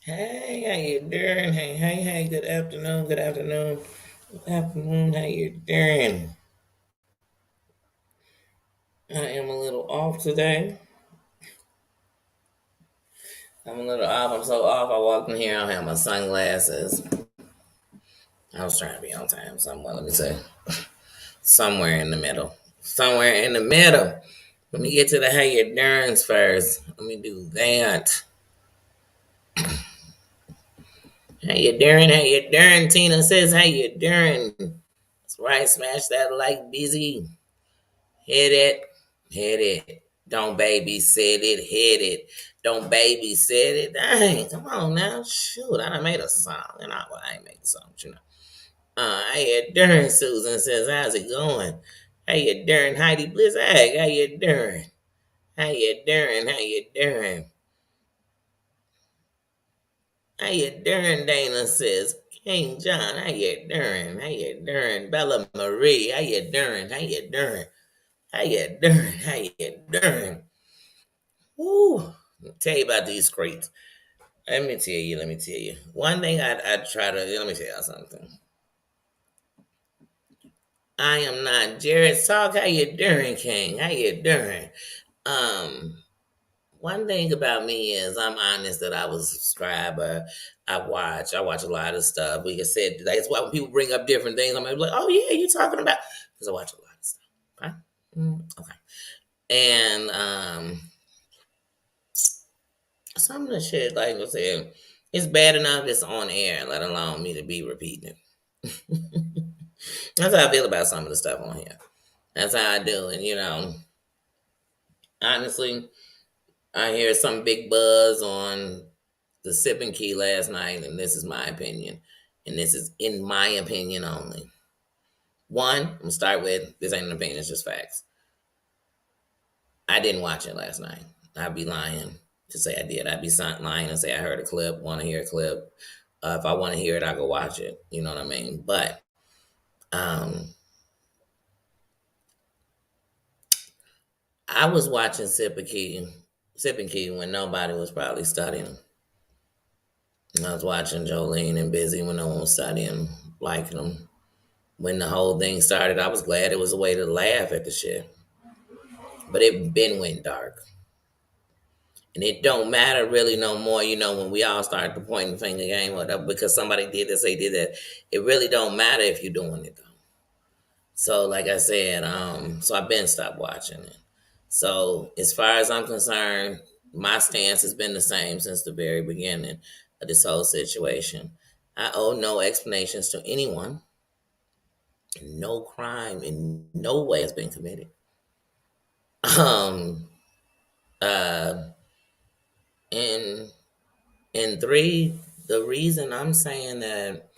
Hey, how you doing? Hey, good afternoon, good afternoon, how you doing? I am a little off today. I'm a little off. I'm so off. I walked in here. I don't have my sunglasses. I was trying to be on time somewhere. Let me say somewhere in the middle. Somewhere in the middle. Let me get to the how you doing first. Let me do that. How you doing? How you doing? Tina says, how you doing? That's right. Smash that like busy. Hit it. Hit it. Don't babysit it. Hit it. Don't babysit it. Dang, come on now. Shoot, I done made a song. And I ain't made a song, but you know. How you doing? Susan says, how's it going? How you doing? Heidi Bliss, hey, how you doing? How you doing? How you doing? How you doing? Dana says, King John, how you doing? How you doing? Bella Marie, how you doing? How you doing? How you doing? How you doing? Woo! Tell you about these crates. Let me tell you. One thing I try to, let me tell y'all something. I am not Jared Talk. How you doing, King? How you doing? Um, One thing about me is I'm honest that I was a subscriber. I watch a lot of stuff. We can say that's why when people bring up different things, I'm like, oh yeah, you talking about because I watch a lot of stuff. Okay. Okay. And some of the shit, like I said, it's bad enough it's on air, let alone me to be repeating it. That's how I feel about some of the stuff on here. That's how I do. And honestly, I hear some big buzz on the sipping key last night, and this is my opinion. And this is in my opinion only. One, I'm gonna start with this ain't an opinion, it's just facts. I didn't watch it last night. I'd be lying to say I did. I'd be lying and say I heard a clip, want to hear a clip. If I want to hear it, I go watch it. You know what I mean? But um, I was watching Sipping Key when nobody was probably studying. And I was watching Jolene and Busy when no one was studying, liking them. When the whole thing started, I was glad it was a way to laugh at the shit. But it been went dark. And it don't matter really no more, when we all start to point the finger game whatever because somebody did this, they did that. It really don't matter if you're doing it though. So like I said, so I've been stopped watching it. So as far as I'm concerned, my stance has been the same since the very beginning of this whole situation. I owe no explanations to anyone. No crime in no way has been committed. Um, uh, and three, the reason I'm saying that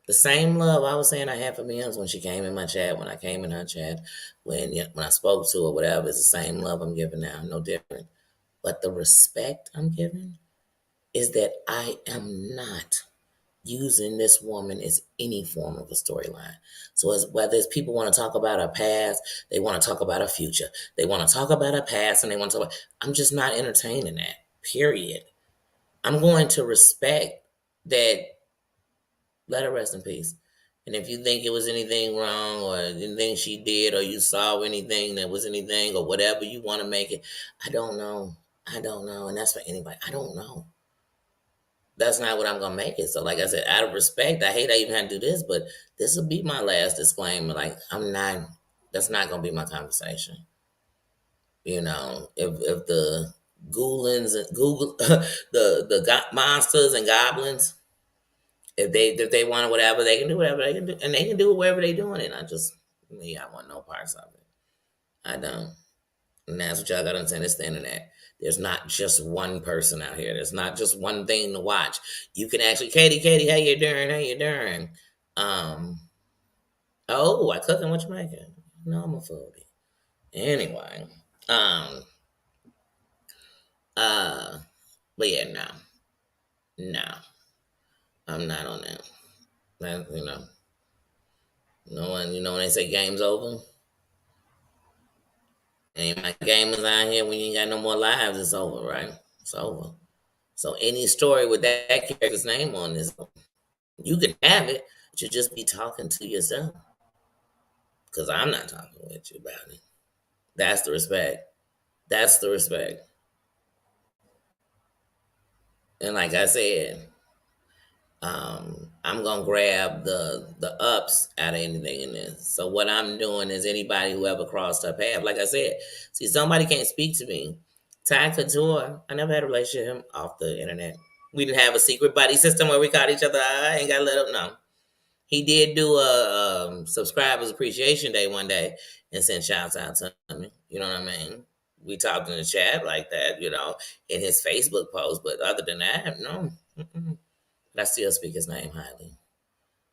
the same love I was saying I had for Mims when she came in my chat, when I came in her chat, when I spoke to her, whatever, it's the same love I'm giving now, no different. But the respect I'm giving is that I am not using this woman as any form of a storyline. So as whether it's people want to talk about her past, they want to talk about her future. They want to talk about her past and they want to talk about, I'm just not entertaining that. Period. I'm going to respect that. Let her rest in peace. And if you think it was anything wrong or anything she did or you saw anything that was anything or whatever you want to make it, I don't know. I don't know. And that's for anybody. I don't know. That's not what I'm gonna make it. So, like I said, out of respect, I hate I even had to do this, but this will be my last disclaimer. Like, I'm not. That's not gonna be my conversation. If the goblins and Google the monsters and goblins, if they want whatever, they can do whatever they can do, and they can do it wherever they doing it. I want no parts of it. I don't. And that's what y'all gotta understand. It's the internet. There's not just one person out here. There's not just one thing to watch. You can actually, Katie, how you doing? How you doing? Um, oh, I cooking. What you making? No, I'm a foodie. Anyway, um, uh, but yeah, no, no, I'm not on that. No one, when they say game's over, Ain't my gamers out here when you ain't got no more lives, it's over, right? It's over. So any story with that character's name on this, you can have it, but you just be talking to yourself. Cause I'm not talking with you about it. That's the respect. That's the respect. And like I said, I'm gonna grab the ups out of anything in this. So what I'm doing is anybody who ever crossed our path, like I said, see somebody can't speak to me. Ty Couture, I never had a relationship with him off the internet. We didn't have a secret buddy system where we caught each other. I ain't gotta let him know. He did do a subscribers appreciation day one day and sent shouts out to me. You know what I mean? We talked in the chat like that, in his Facebook post. But other than that, no. Mm-mm. But I still speak his name highly.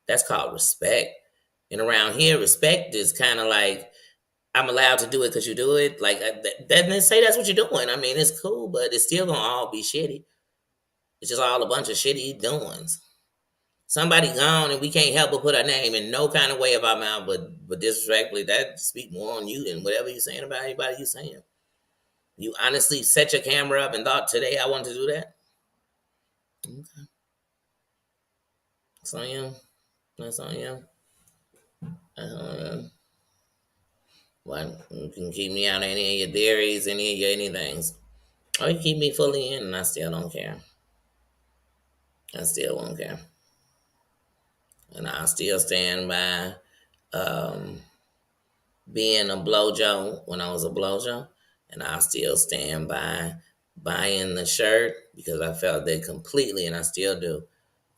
That's called respect. And around here, respect is kind of like I'm allowed to do it because you do it. Like that doesn't say that's what you're doing. I mean, it's cool, but it's still gonna all be shitty. It's just all a bunch of shitty doings. Somebody gone and we can't help but put our name in no kind of way of our mouth, but disrespectfully, that speak more on you than whatever you're saying about anybody you saying. You honestly set your camera up and thought today I wanted to do that? Okay. That's on you. That's on you. That's on you. Well, you can keep me out of any of your theories, any of your anythings. Or you keep me fully in and I still don't care. I still won't care. And I'll still stand by being a blowjo when I was a blowjo. And I'll still stand by buying the shirt because I felt that completely, and I still do,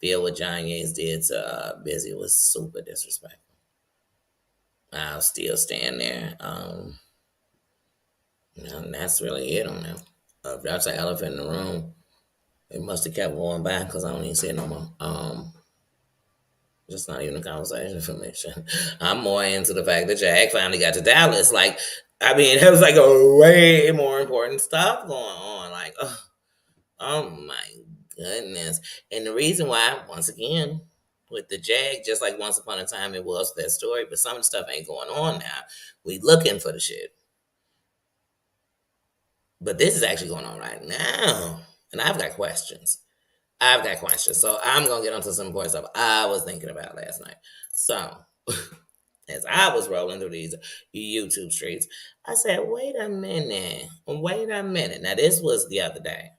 feel what John Yates did to Busy was super disrespectful. I'll still stand there. And that's really it on that. If that's an elephant in the room, it must have kept going by because I don't even see it no more. Just not even a conversation for me. I'm more into the fact that Jag finally got to Dallas. Like, I mean, it was like a way more important stuff going on. Like, oh my goodness. And the reason why, once again, with the Jag, just like once upon a time it was that story, but some of the stuff ain't going on now. We looking for the shit. But this is actually going on right now. And I've got questions. So I'm gonna get onto some important stuff I was thinking about last night. So as I was rolling through these YouTube streets, I said, wait a minute. Now this was the other day.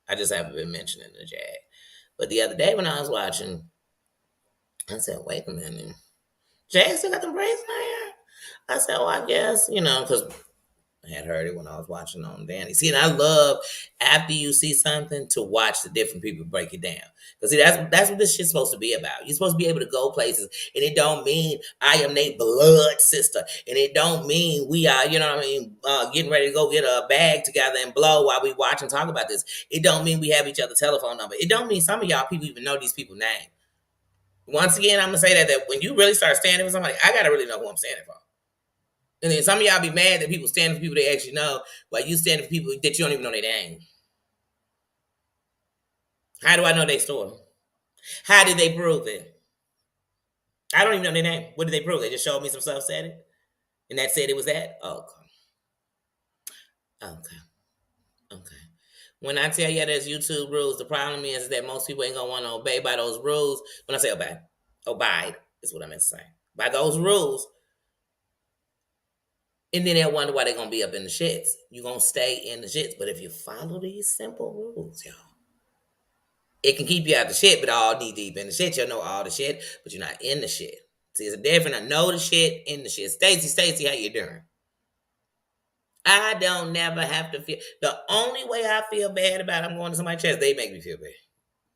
I just haven't been mentioning the Jag. But the other day when I was watching, I said, wait a minute. Jag still got them braids in her hair? I said, well, I guess, because I had heard it when I was watching on Danny. See, and I love after you see something to watch the different people break it down. Because see, that's what this shit's supposed to be about. You're supposed to be able to go places, and it don't mean I am their blood sister, and it don't mean we are, getting ready to go get a bag together and blow while we watch and talk about this. It don't mean we have each other's telephone number. It don't mean some of y'all people even know these people's name. Once again, I'm gonna say that when you really start standing for somebody, I gotta really know who I'm standing for. And then some of y'all be mad that people stand for people they actually know, while you stand for people that you don't even know their name. How do I know their story? How did they prove it? I don't even know their name. What did they prove? They just showed me some stuff, said it, and that said it was that. Okay. When I tell you there's YouTube rules, the problem is that most people ain't gonna want to obey by those rules. When I say obey, abide is what I meant to say. By those rules, and then they'll wonder why they're gonna be up in the shits. You're gonna stay in the shits. But if you follow these simple rules, y'all, it can keep you out the shit, but all knee deep in the shit. You'll know all the shit, but you're not in the shit. See, it's a difference. I know the shit, in the shit. Stacy, how you doing? I don't never have to feel. The only way I feel bad about I'm going to somebody's chest, they make me feel bad.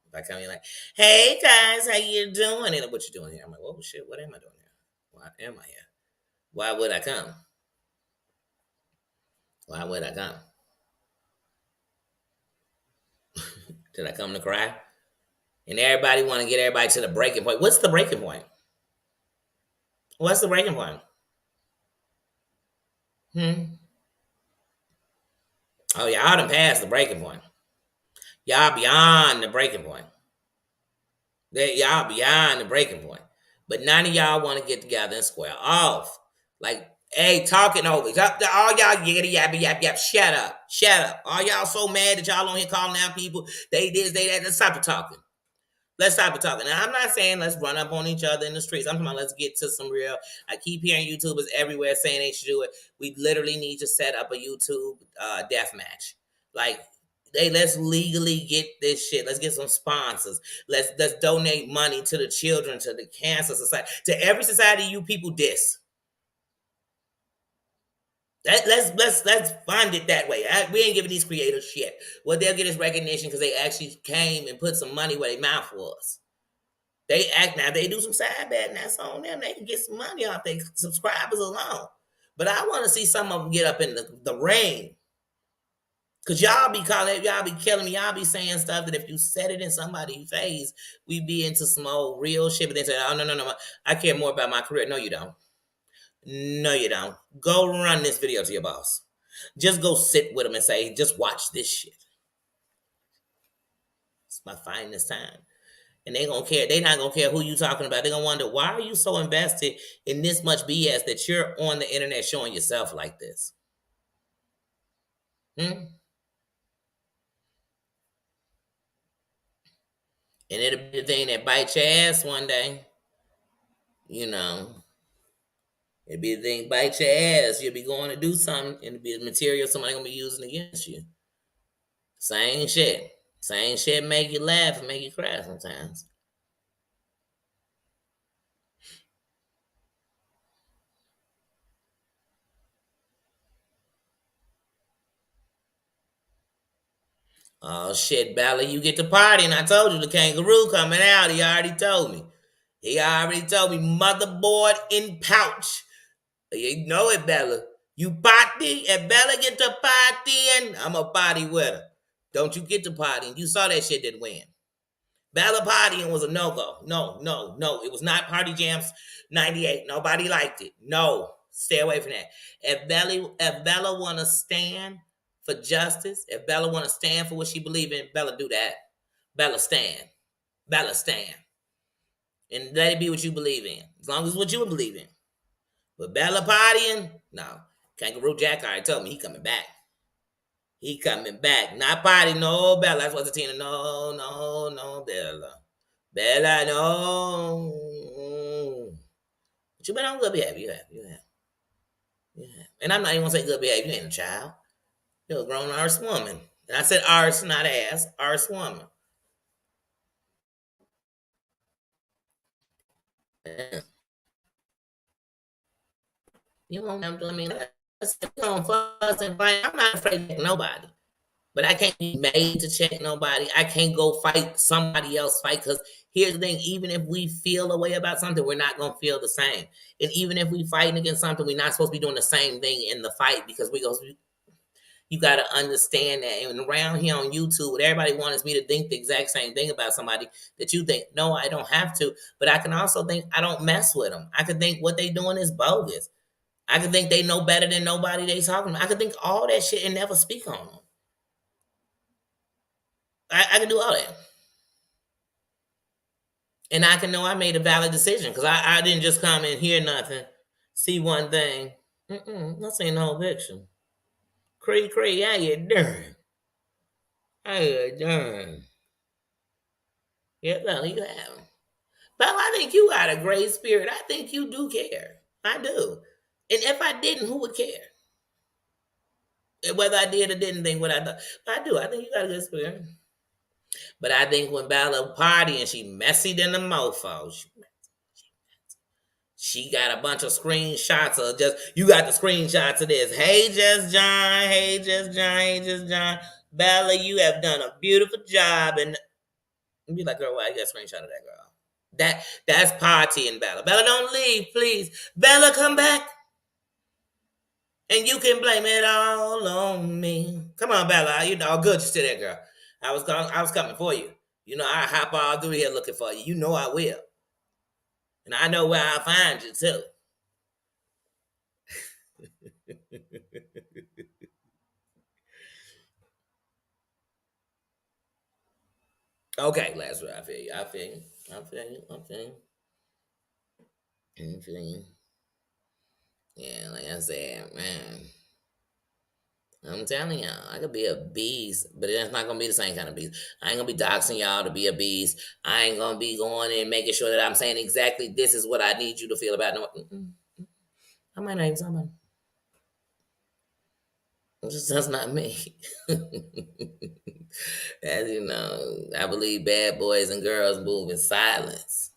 If I come in like, hey guys, how you doing? And what you doing here? I'm like, oh shit, what am I doing here? Why am I here? Why would I come? Why would I come? Did I come to cry? And everybody want to get everybody to the breaking point. What's the breaking point? What's the breaking point? Oh, y'all done passed the breaking point. Y'all beyond the breaking point. Y'all beyond the breaking point. But none of y'all want to get together and square off. Like, Hey, talking over. All y'all yiggity yabby yap yap. Shut up. Shut up. All y'all so mad that y'all on here calling out people. They this, they that. Let's stop the talking. Let's stop the talking. Now, I'm not saying let's run up on each other in the streets. I'm talking about let's get to some real. I keep hearing YouTubers everywhere saying they should do it. We literally need to set up a YouTube death match. Like, hey, let's legally get this shit. Let's get some sponsors. Let's donate money to the children, to the cancer society, to every society you people diss. Let's fund it that way. We ain't giving these creators shit. What they'll get is recognition because they actually came and put some money where their mouth was. They act now. They do some side betting. That's on them. They can get some money off their subscribers alone. But I want to see some of them get up in the ring. Cause y'all be killing me. Y'all be saying stuff that if you said it in somebody's face, we be into some old real shit. But they say, "Oh no, I care more about my career." No, you don't. No, you don't. Go run this video to your boss. Just go sit with them and say, "Just watch this shit." It's my finest time. And they gonna care. They not gonna care who you talking about. They gonna wonder why are you so invested in this much BS that you're on the internet showing yourself like this. Hmm? And it'll be the thing that bites your ass one day. You know, it'll be the thing bite your ass. You'll be going to do something, and it'll be the material somebody gonna be using against you. Same shit. Same shit make you laugh and make you cry sometimes. Oh shit, Bella, you get to party, and I told you the kangaroo coming out. He already told me. He already told me motherboard in pouch. You know it, Bella. You party, and Bella get to partying, I'm a party with her. Don't you get to partying. You saw that shit didn't win. Bella partying was a no-go. No. It was not Party Jams 98. Nobody liked it. No. Stay away from that. If Bella wanna stand for justice, if Bella wanna stand for what she believe in, Bella do that. Bella stand. Bella stand. And let it be what you believe in. As long as it's what you believe in. But Bella partying, no. Kangaroo Jack already told me he coming back. He coming back. Not party, no Bella. That's what the Tina. No, Bella. Bella, no. But you been on good behavior. You have. And I'm not even gonna say good behavior. You ain't a child. You're a grown arse woman. And I said arse, not ass. Arse woman. Yeah. You won't have to, I mean, on fuss and fight. I'm not afraid of nobody. But I can't be made to check nobody. I can't go fight somebody else fight because here's the thing: even if we feel a way about something, we're not gonna feel the same. And even if we fighting against something, we're not supposed to be doing the same thing in the fight because we go. You got to understand that. And around here on YouTube, what everybody wants me to think the exact same thing about somebody that you think. No, I don't have to. But I can also think I don't mess with them. I can think what they doing is bogus. I can think they know better than nobody they talking about. I can think all that shit and never speak on them. I can do all that. And I can know I made a valid decision because I didn't just come and hear nothing, see one thing. Not seeing the whole picture. Cree, how you doing? How you doing? Yeah, well, you have. But I think you got a great spirit. I think you do care. I do. And if I didn't, who would care? Whether I did or didn't think what I thought. But I do. I think you got a good spirit. But I think when Bella party and she messy than the mofo, she got a bunch of screenshots of just you got the screenshots of this. Hey Just John, hey Just John, hey Just John. Bella, you have done a beautiful job. And be like, girl, why you got a screenshot of that girl? That's partying, Bella. Bella, don't leave, please. Bella, come back. And you can blame it all on me. Come on, Bella. You know, good you still there, girl. I was coming for you. You know, I hop all through here looking for you. You know I will. And I know where I'll find you too. Okay, last word. I feel you. I feel you. I feel you. I feel you. I feel you. Yeah, like I said, man, I'm telling y'all, I could be a beast, but it's not gonna be the same kind of beast. I ain't gonna be doxing y'all to be a beast. I ain't gonna be going and making sure that I'm saying exactly this is what I need you to feel about. No, I might not even somebody. That's not me. As you know, I believe bad boys and girls move in silence.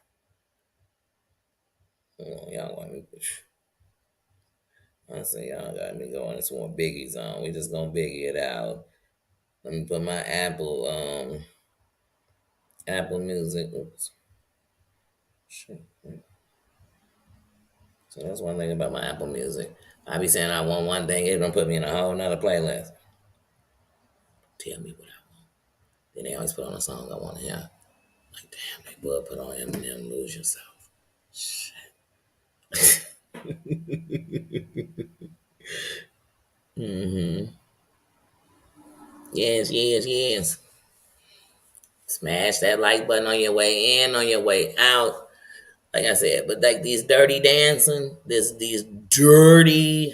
Y'all want me? I say y'all got me going. It's more biggies on. We just gonna biggie it out. Let me put my Apple Music. Oops. Shit. So that's one thing about my Apple Music. I be saying I want one thing, it don't put me in a whole nother playlist. Tell me what I want. Then they always put on a song I want to hear. Like, damn, they would put on Eminem, Lose Yourself. Shit. Mm-hmm. Yes, yes, yes. Smash that like button on your way in, on your way out. Like I said, but like these dirty dancing, these dirty.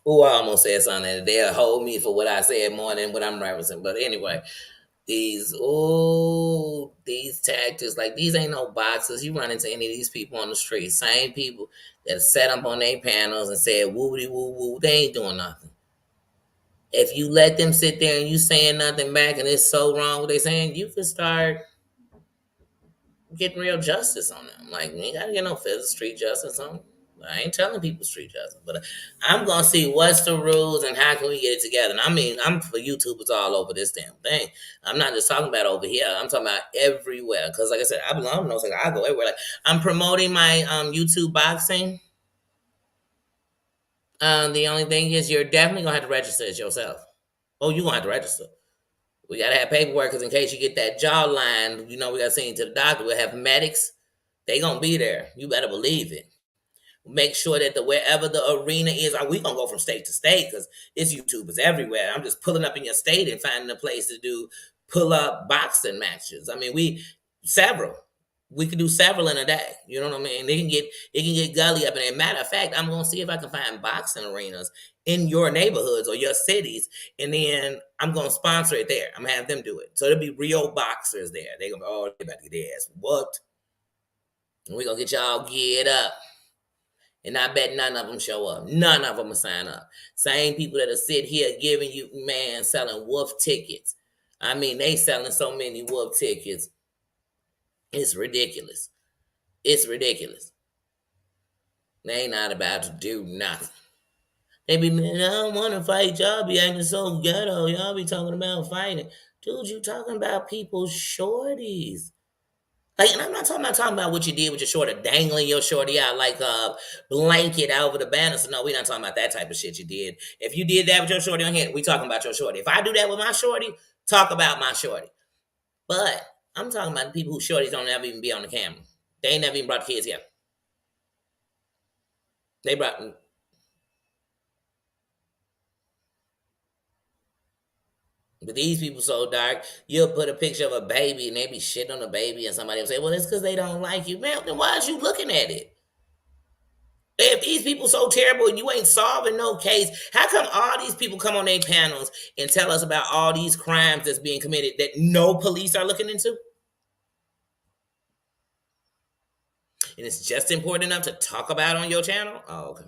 Oh, I almost said something. They'll hold me for what I said more than what I'm referencing. But anyway, these tactics, like these ain't no boxers. You run into any of these people on the street, same people that set up on their panels and said woody woo woo, they ain't doing nothing. If you let them sit there and you saying nothing back and it's so wrong what they saying, you could start getting real justice on them. Like, we ain't gotta get no physical street justice on them. I ain't telling people street justice, but I'm gonna see what's the rules and how can we get it together. And I mean, I'm for YouTubers all over this damn thing. I'm not just talking about over here. I'm talking about everywhere. Cause like I said, I belong. No, like I go everywhere. Like I'm promoting my YouTube boxing. The only thing is, you're definitely gonna have to register it yourself. Oh, you gonna have to register. We gotta have paperwork because in case you get that jawline, we gotta send you to the doctor. We'll have medics. They gonna be there. You better believe it. Make sure that wherever the arena is, we gonna go from state to state because it's YouTubers everywhere. I'm just pulling up in your state and finding a place to do pull up boxing matches. I mean, several. We could do several in a day. You know what I mean? It can get gully up in there. Matter of fact, I'm gonna see if I can find boxing arenas in your neighborhoods or your cities, and then I'm gonna sponsor it there. I'm gonna have them do it. So there'll be real boxers there. They gonna be, oh, they about to get their ass what? And we gonna get y'all geared up. And I bet none of them show up. None of them will sign up. Same people that'll sit here giving you, man, selling wolf tickets. I mean, they selling so many wolf tickets. It's ridiculous. It's ridiculous. They ain't not about to do nothing. They be, man, I don't want to fight. Y'all be acting so ghetto. Y'all be talking about fighting. Dude, you talking about people's shorties. Like, and I'm not talking about what you did with your shorty, dangling your shorty out like a blanket over the banister. No, we're not talking about that type of shit you did. If you did that with your shorty on here, we talking about your shorty. If I do that with my shorty, talk about my shorty. But I'm talking about the people whose shorties don't ever even be on the camera. They ain't never even brought the kids here. They brought. But these people so dark, you'll put a picture of a baby and they be shitting on the baby, and somebody will say, well, it's because they don't like you. Man, then why is you looking at it? If these people so terrible and you ain't solving no case, how come all these people come on their panels and tell us about all these crimes that's being committed that no police are looking into? And it's just important enough to talk about on your channel? Oh, okay.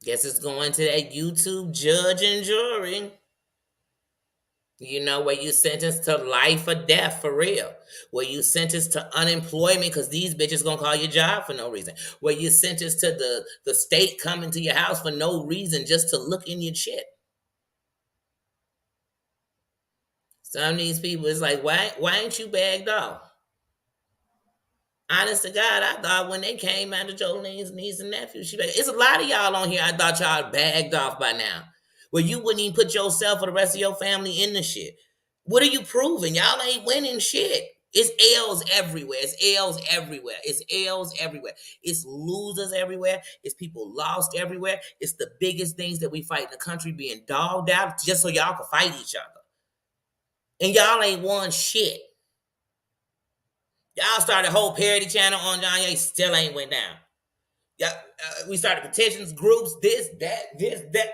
Guess it's going to that YouTube judge and jury. Where you sentenced to life or death for real. Where you sentenced to unemployment because these bitches gonna call your job for no reason. Where you sentenced to the state coming to your house for no reason just to look in your shit. Some of these people is like, why ain't you bagged off? Honest to God, I thought when they came out of Jolene's niece and nephew, it's a lot of y'all on here. I thought y'all bagged off by now. Where you wouldn't even put yourself or the rest of your family in the shit. What are you proving? Y'all ain't winning shit. It's L's everywhere. It's L's everywhere. It's L's everywhere. It's losers everywhere. It's people lost everywhere. It's the biggest things that we fight in the country being dogged out just so y'all can fight each other. And y'all ain't won shit. Y'all started a whole parody channel on Kanye, still ain't went down. Yeah, we started petitions, groups, this, that.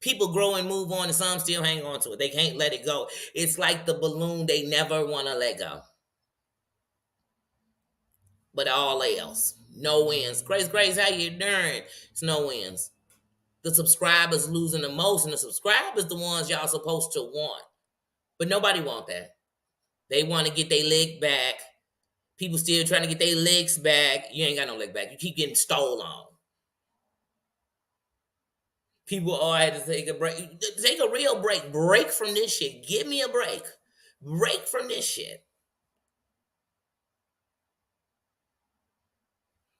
People grow and move on, and some still hang on to it. They can't let it go. It's like the balloon; they never want to let go. But all else, no wins. Grace, how you doing? It's no wins. The subscribers losing the most, and the subscribers the ones y'all supposed to want. But nobody want that. They want to get their leg back. People still trying to get their legs back. You ain't got no leg back. You keep getting stolen on. People all had to take a break. Take a real break. Break from this shit. Give me a break. Break from this shit.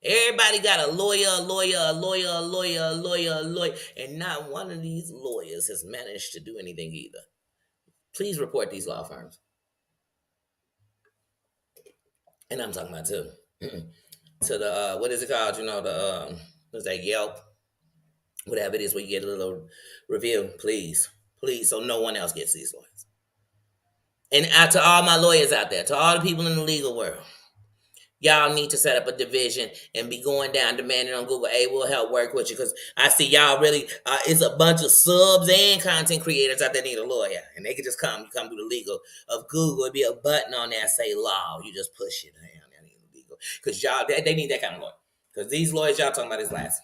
Everybody got a lawyer, and not one of these lawyers has managed to do anything either. Please report these law firms. And I'm talking about too. To the what is it called? You know, the what's that, Yelp? Whatever it is where you get a little review, please. Please, so no one else gets these lawyers. And to all my lawyers out there, to all the people in the legal world, y'all need to set up a division and be going down demanding on Google, hey, we'll help work with you, because I see y'all really, it's a bunch of subs and content creators out there need a lawyer, and they can just come through the legal of Google. It'd be a button on there say law. You just push it down there in legal, because y'all, they need that kind of lawyer, because these lawyers y'all talking about is last.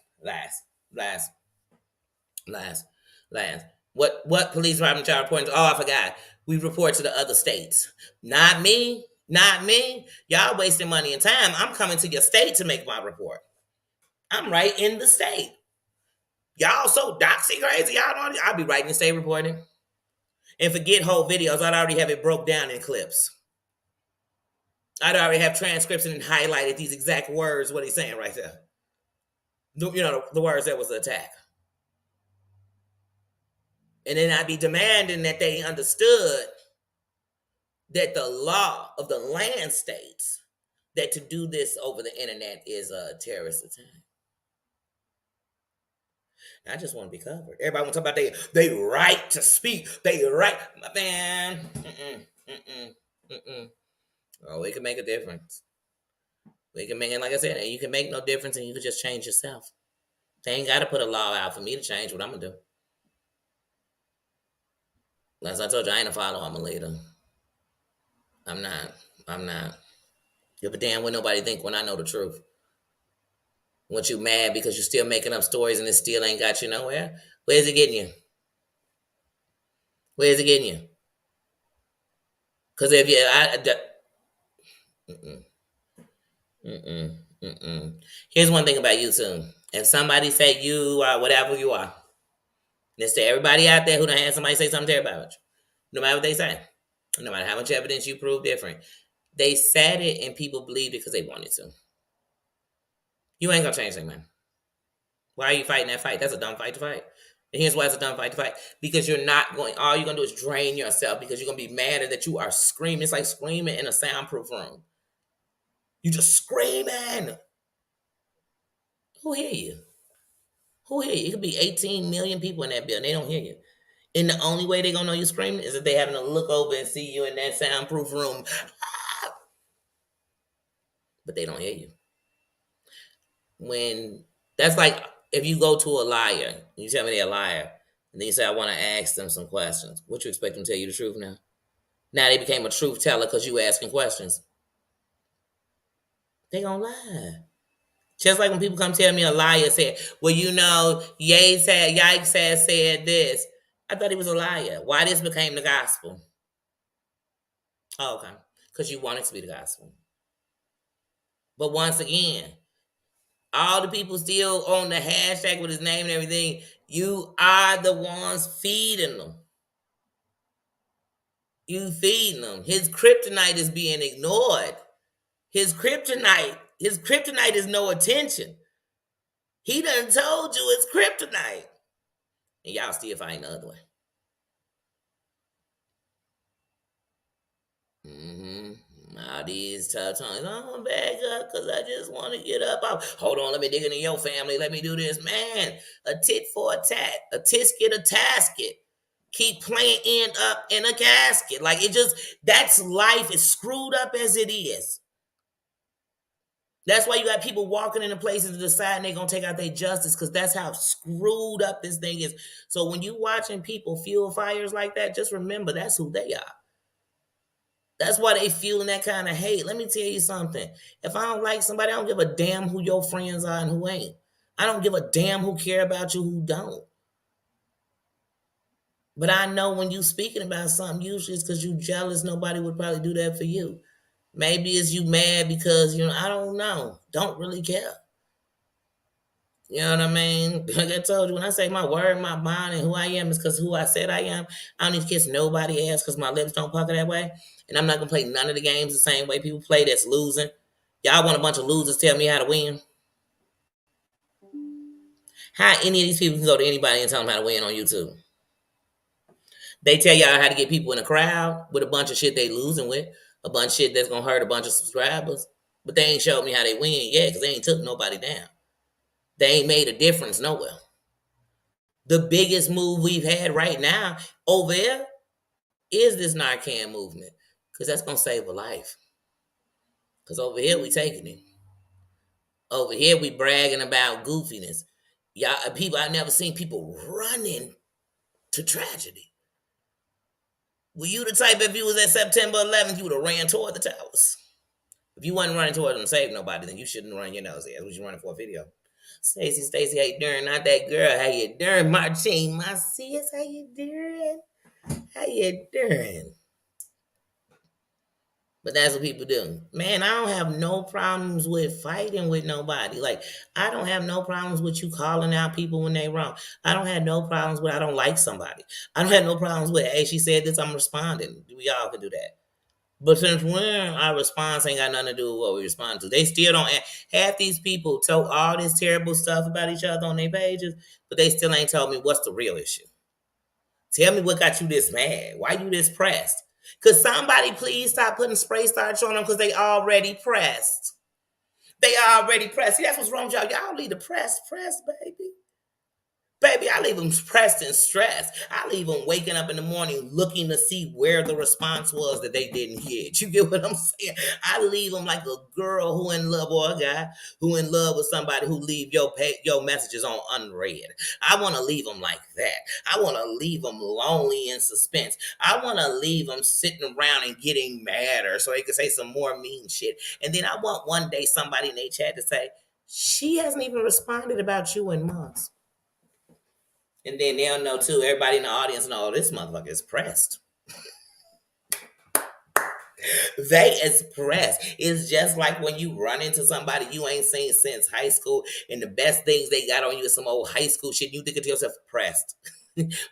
What police department y'all reporting to? Oh, I forgot. We report to the other states. Not me. Not me. Y'all wasting money and time. I'm coming to your state to make my report. I'm right in the state. Y'all so doxy crazy. Y'all know I'll be writing state reporting. And forget whole videos. I'd already have it broke down in clips. I'd already have transcripts and highlighted these exact words, what he's saying right there. You know, the words that was the attack. And then I'd be demanding that they understood that the law of the land states that to do this over the internet is a terrorist attack. I just want to be covered. Everybody want to talk about they right to speak. They right, man. Oh, we can make a difference. We can make it, like I said, you can make no difference, and you can just change yourself. They ain't got to put a law out for me to change what I'm gonna do. As I told you, I ain't a follower. I'm a leader. I'm not. Give a damn what nobody think when I know the truth. What you mad because you're still making up stories and it still ain't got you nowhere? Where's it getting you? Where's it getting you? Because if you, here's one thing about you too. If somebody say you are whatever you are, let's say everybody out there who done had somebody say something terrible about you, no matter what they say, no matter how much evidence you prove different, they said it and people believed it because they wanted to. You ain't gonna change their mind. Why are you fighting that fight? That's a dumb fight to fight. And here's why it's a dumb fight to fight. Because you're not going, all you're going to do is drain yourself because you're going to be mad that you are screaming. It's like screaming in a soundproof room. You just screaming. Who hear you? Who hear you? It could be 18 million people in that building. They don't hear you. And the only way they're going to know you're screaming is if they having to look over and see you in that soundproof room. But they don't hear you. When, that's like, if you go to a liar, you tell me they're a liar, and then you say, I want to ask them some questions. What you expect them to tell you the truth now? Now they became a truth teller because you asking questions. They gonna lie. Just like when people come tell me a liar said, well, you know, Yikes has said this. I thought he was a liar. Why this became the gospel? Oh, okay. Because you want it to be the gospel. But once again, all the people still on the hashtag with his name and everything, you are the ones feeding them. You feeding them. His kryptonite is being ignored. His kryptonite is no attention. He done told you it's kryptonite. And y'all still fighting the other way. All these tough times. I'm gonna back up because I just want to get up. Hold on, let me dig into your family. Let me do this. Man, a tit for a tat. A tisket, a tasket. Keep playing end up in a casket. Like, it just, that's life, as screwed up as it is. That's why you got people walking into places to decide they're gonna take out their justice, because that's how screwed up this thing is. So when you watching people fuel fires like that, just remember that's who they are. That's why they feeling that kind of hate. Let me tell you something. If I don't like somebody, I don't give a damn who your friends are and who ain't. I don't give a damn who care about you, who don't. But I know when you speaking about something, usually it's because you jealous. Nobody would probably do that for you. Maybe it's you mad because, I don't know. Don't really care. You know what I mean? Like I told you, when I say my word, my bond, and who I am is because who I said I am. I don't need to kiss nobody ass because my lips don't pucker that way. And I'm not going to play none of the games the same way people play that's losing. Y'all want a bunch of losers tell me how to win? How any of these people can go to anybody and tell them how to win on YouTube? They tell y'all how to get people in a crowd with a bunch of shit they losing with, a bunch of shit that's going to hurt a bunch of subscribers. But they ain't showed me how they win yet because they ain't took nobody down. They ain't made a difference nowhere. The biggest move we've had right now over there is this Narcan movement, because that's gonna save a life. Because over here we taking it. Over here we bragging about goofiness. Y'all, people, I've never seen people running to tragedy. Were you the type, if you was at September 11th, you would have ran toward the towers? If you wasn't running toward them to save nobody, then you shouldn't run your nose. That's what you running for a video. Stacy, how you doing? Not that girl. How you doing? Martine, my sis, how you doing? How you doing? But that's what people do. Man, I don't have no problems with fighting with nobody. Like, I don't have no problems with you calling out people when they wrong. I don't have no problems with I don't like somebody. I don't have no problems with, hey, she said this, I'm responding. We all can do that. But since when our response ain't got nothing to do with what we respond to, they still don't. Half these people told all this terrible stuff about each other on their pages, but they still ain't told me what's the real issue. Tell me what got you this mad. Why you this pressed? Could somebody please stop putting spray starch on them because they already pressed? They already pressed. See, that's what's wrong with y'all. Y'all leave the press, baby. Baby, I leave them pressed and stressed. I leave them waking up in the morning looking to see where the response was that they didn't get. You get what I'm saying? I leave them like a girl who in love, or a guy who in love with somebody who leave your messages on unread. I want to leave them like that. I want to leave them lonely in suspense. I want to leave them sitting around and getting madder so they can say some more mean shit. And then I want one day somebody in their chat to say, she hasn't even responded about you in months. And then they'll know too. Everybody in the audience know, this motherfucker is pressed. They is pressed. It's just like when you run into somebody you ain't seen since high school, and the best things they got on you is some old high school shit. You think to yourself, pressed.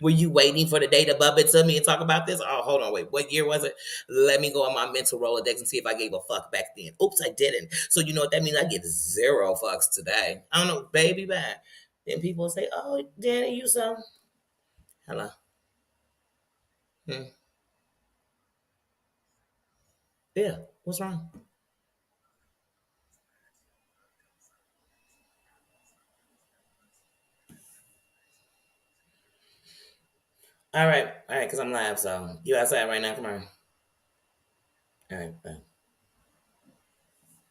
Were you waiting for the day to bump into me and talk about this? Oh, hold on, wait. What year was it? Let me go on my mental Rolodex and see if I gave a fuck back then. Oops, I didn't. So you know what that means? I get 0 fucks today. I don't know, baby, bye. Then people say, oh, Danny, you so. Hello. Hmm. Yeah. What's wrong? All right, because I'm live, so you outside right now, come on. All right, bye.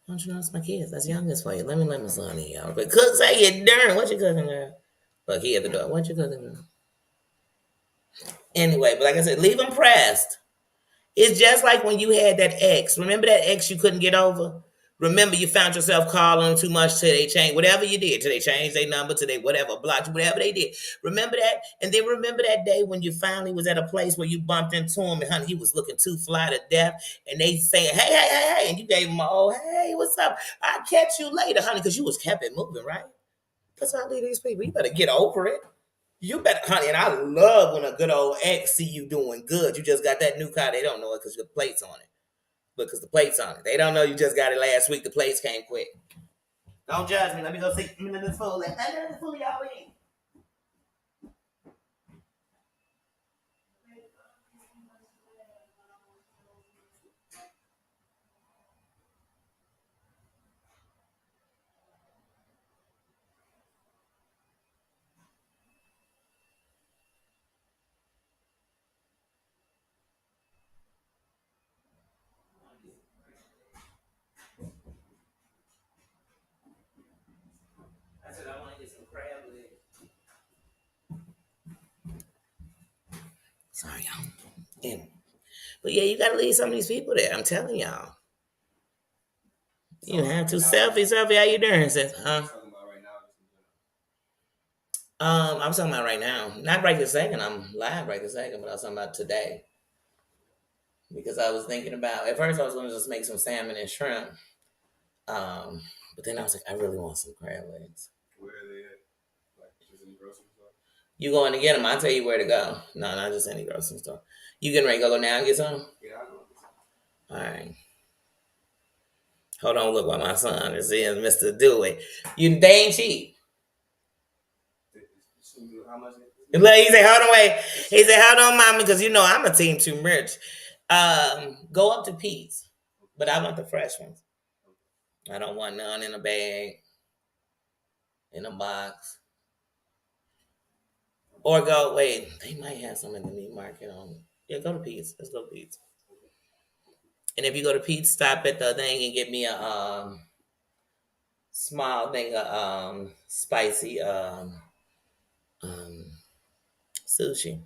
Don't you know it's my kids? That's youngest for you. Let my son in, y'all. But cook say you darn. What you cooking, girl? Look, he at the door. What you cooking, girl? Anyway, but like I said, leave them pressed. It's just like when you had that ex. Remember that ex you couldn't get over? Remember you found yourself calling them too much till they changed, whatever you did, till they changed their number, till they whatever, blocked you, whatever they did. Remember that? And then remember that day when you finally was at a place where you bumped into him and honey, he was looking too fly to death, and they saying, hey, and you gave him a hey, what's up? I'll catch you later, honey, because you was kept it moving, right? That's how I leave these people. You better get over it. You better, honey, and I love when a good old ex see you doing good. You just got that new car. They don't know it because the plate's on it. Because the plate's on it. They don't know you just got it last week. The plates came quick. Don't judge me. Let me go see. Let me fool. Let me fool y'all in. Sorry, y'all. And, but yeah, you gotta leave some of these people there. I'm telling y'all. You have to selfie. How you doing, sis? Huh? I'm talking about right now. Not right this second. I'm live right this second, but I was talking about today because I was thinking about. At first, I was going to just make some salmon and shrimp. But then I was like, I really want some crab legs. Where are they at? Like just in the grocery store? You going to get them? I'll tell you where to go. No, not just any grocery store. You getting ready to go now and get some? Yeah, I'll go get some. All right. Hold on, look what my son is in, Mr. Dewey. They ain't cheap. How much? He said, hold on, wait. He said, hold on, mommy, because you know I'm a team too rich. Go up to Pete's, but I want the fresh ones. I don't want none in a bag, in a box. Or go, wait, they might have some in the meat market on. Yeah, go to Pete's. Let's go to Pete's. And if you go to Pete's, stop at the thing and get me a small thing of spicy um, sushi.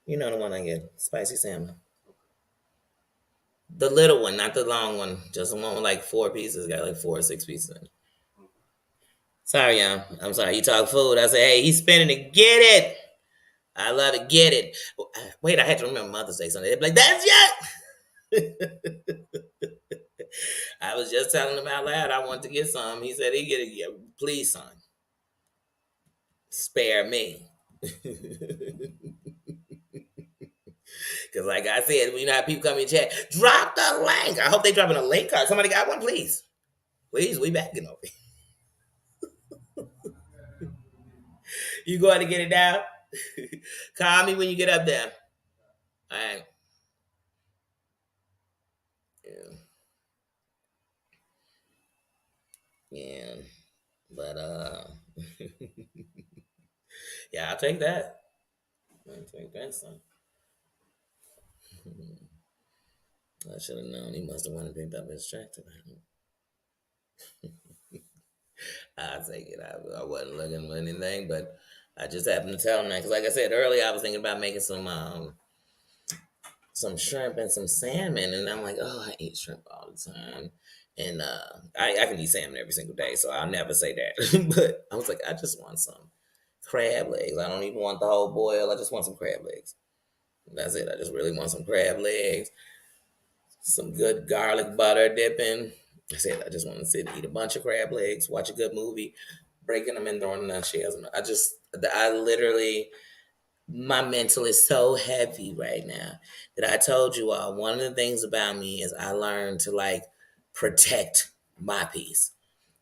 You know the one I get, spicy salmon. The little one, not the long one. Just the one with like 4 pieces. Got like 4 or 6 pieces in it. Sorry, y'all. I'm sorry. You talk food. I say, hey, he's spending to get it. I love to get it. Wait, I had to remember Mother's Day Sunday. They'd be like, that's yet. I was just telling him out loud I want to get some. He said he get it. Yeah, please, son. Spare me. Because like I said, you know how people come in chat, drop the link. I hope they dropping a link card. Somebody got one, please. Please, we backing over. You going to get it down? Call me when you get up there. All right. Yeah. Yeah. But yeah, I'll take that. I'll take that, son. I should have known he must have went and picked up his tractor. I'll take it. I wasn't looking for anything, but I just happened to tell him that because, like I said earlier, I was thinking about making some shrimp and some salmon, and I'm like, oh, I eat shrimp all the time, and I can eat salmon every single day, so I'll never say that. But I was like, I just want some crab legs. I don't even want the whole boil. I just want some crab legs. That's it. I just really want some crab legs, some good garlic butter dipping. I said I just want to sit and eat a bunch of crab legs, watch a good movie, breaking them and throwing them in shells. I literally, my mental is so heavy right now that I told you all. One of the things about me is I learned to like protect my peace.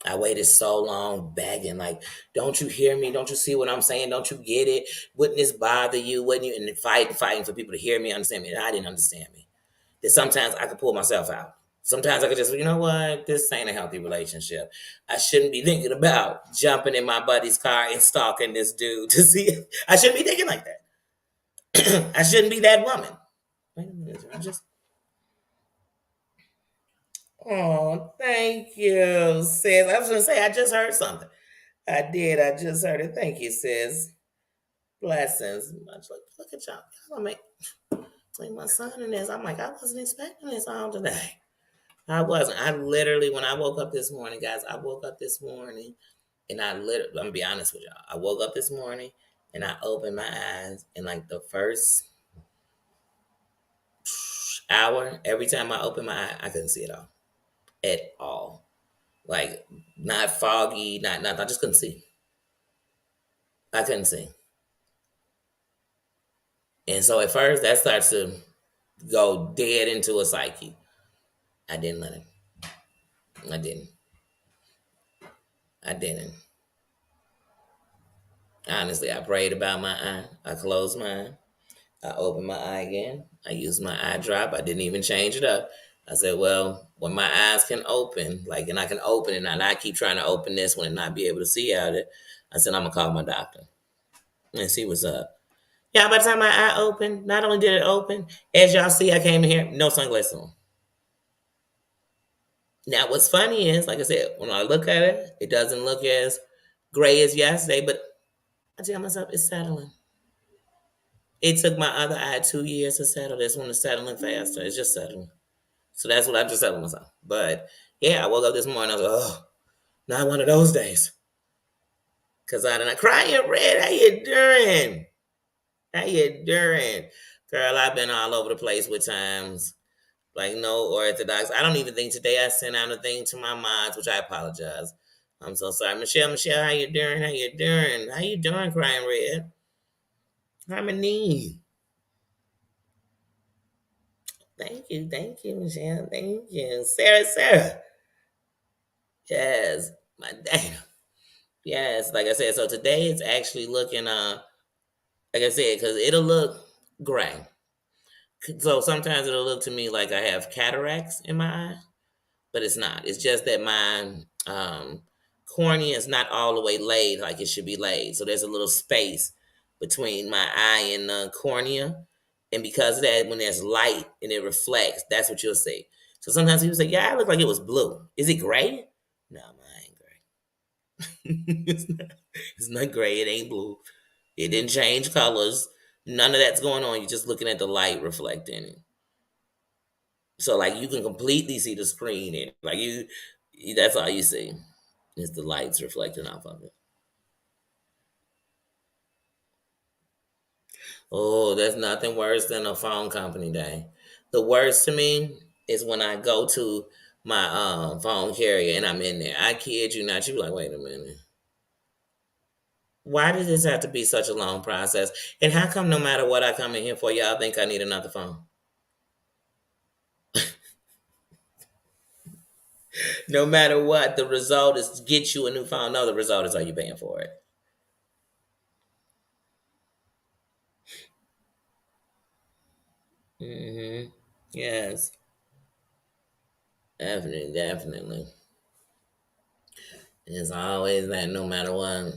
I waited so long begging, like, don't you hear me? Don't you see what I'm saying? Don't you get it? Wouldn't this bother you? Wouldn't you? And fighting for people to hear me, understand me. And I didn't understand me. That sometimes I could pull myself out. Sometimes I could just, you know what? This ain't a healthy relationship. I shouldn't be thinking about jumping in my buddy's car and stalking this dude to see it. I shouldn't be thinking like that. I shouldn't be that woman. Wait a minute. I just. Oh, thank you, sis. I was gonna say I just heard something. I did. I just heard it. Thank you, sis. Blessings. Much look at y'all. Y'all make between my son and this. I'm like, I wasn't expecting this all today. I wasn't. I literally, when I woke up this morning, guys, I woke up this morning and I'm gonna be honest with y'all. I woke up this morning and I opened my eyes and like the first hour, every time I opened my eye, I couldn't see it all. At all. Like not foggy, not nothing. I just couldn't see. I couldn't see. And so at first that starts to go dead into a psyche. I didn't let it. I didn't. I didn't. Honestly, I prayed about my eye. I closed mine. I opened my eye again. I used my eye drop. I didn't even change it up. I said, well, when my eyes can open, like, and I can open it, and I keep trying to open this one and not be able to see out of it, I said, I'm going to call my doctor and see what's up. Yeah, by the time my eye opened, not only did it open, as y'all see, I came in here, no sunglasses on. Now, what's funny is, like I said, when I look at it, it doesn't look as gray as yesterday, but I tell myself, it's settling. It took my other eye 2 years to settle. This one is settling faster. It's just settling. So that's what I just settled myself. But yeah, I woke up this morning. I was like, oh, not one of those days. Cause I did not crying red. How you doing? How you doing? Girl, I've been all over the place with times. Like no orthodox. I don't even think today I sent out a thing to my mods, which I apologize. I'm so sorry. Michelle, how you doing? How you doing? How you doing, crying red? Harmony. Thank you, Michelle. Thank you. Sarah. Yes, my data. Yes, like I said, so today it's actually looking like I said, because it'll look gray. So sometimes it'll look to me like I have cataracts in my eye, but it's not. It's just that my cornea is not all the way laid like it should be laid. So there's a little space between my eye and the cornea. And because of that, when there's light and it reflects, that's what you'll see. So sometimes people say, yeah, I look like it was blue. Is it gray? No, mine ain't gray. It's not gray. It ain't blue. It didn't change colors. None of that's going on. You're just looking at the light reflecting it. So like you can completely see the screen and like that's all you see. Is the lights reflecting off of it. Oh, there's nothing worse than a phone company day. The worst to me is when I go to my phone carrier and I'm in there. I kid you not. You be like, wait a minute. Why does this have to be such a long process? And how come no matter what I come in here for, y'all think I need another phone? No matter what, the result is to get you a new phone. No, the result is are you paying for it? Mm-hmm. Yes, definitely, definitely. It's always that no matter what.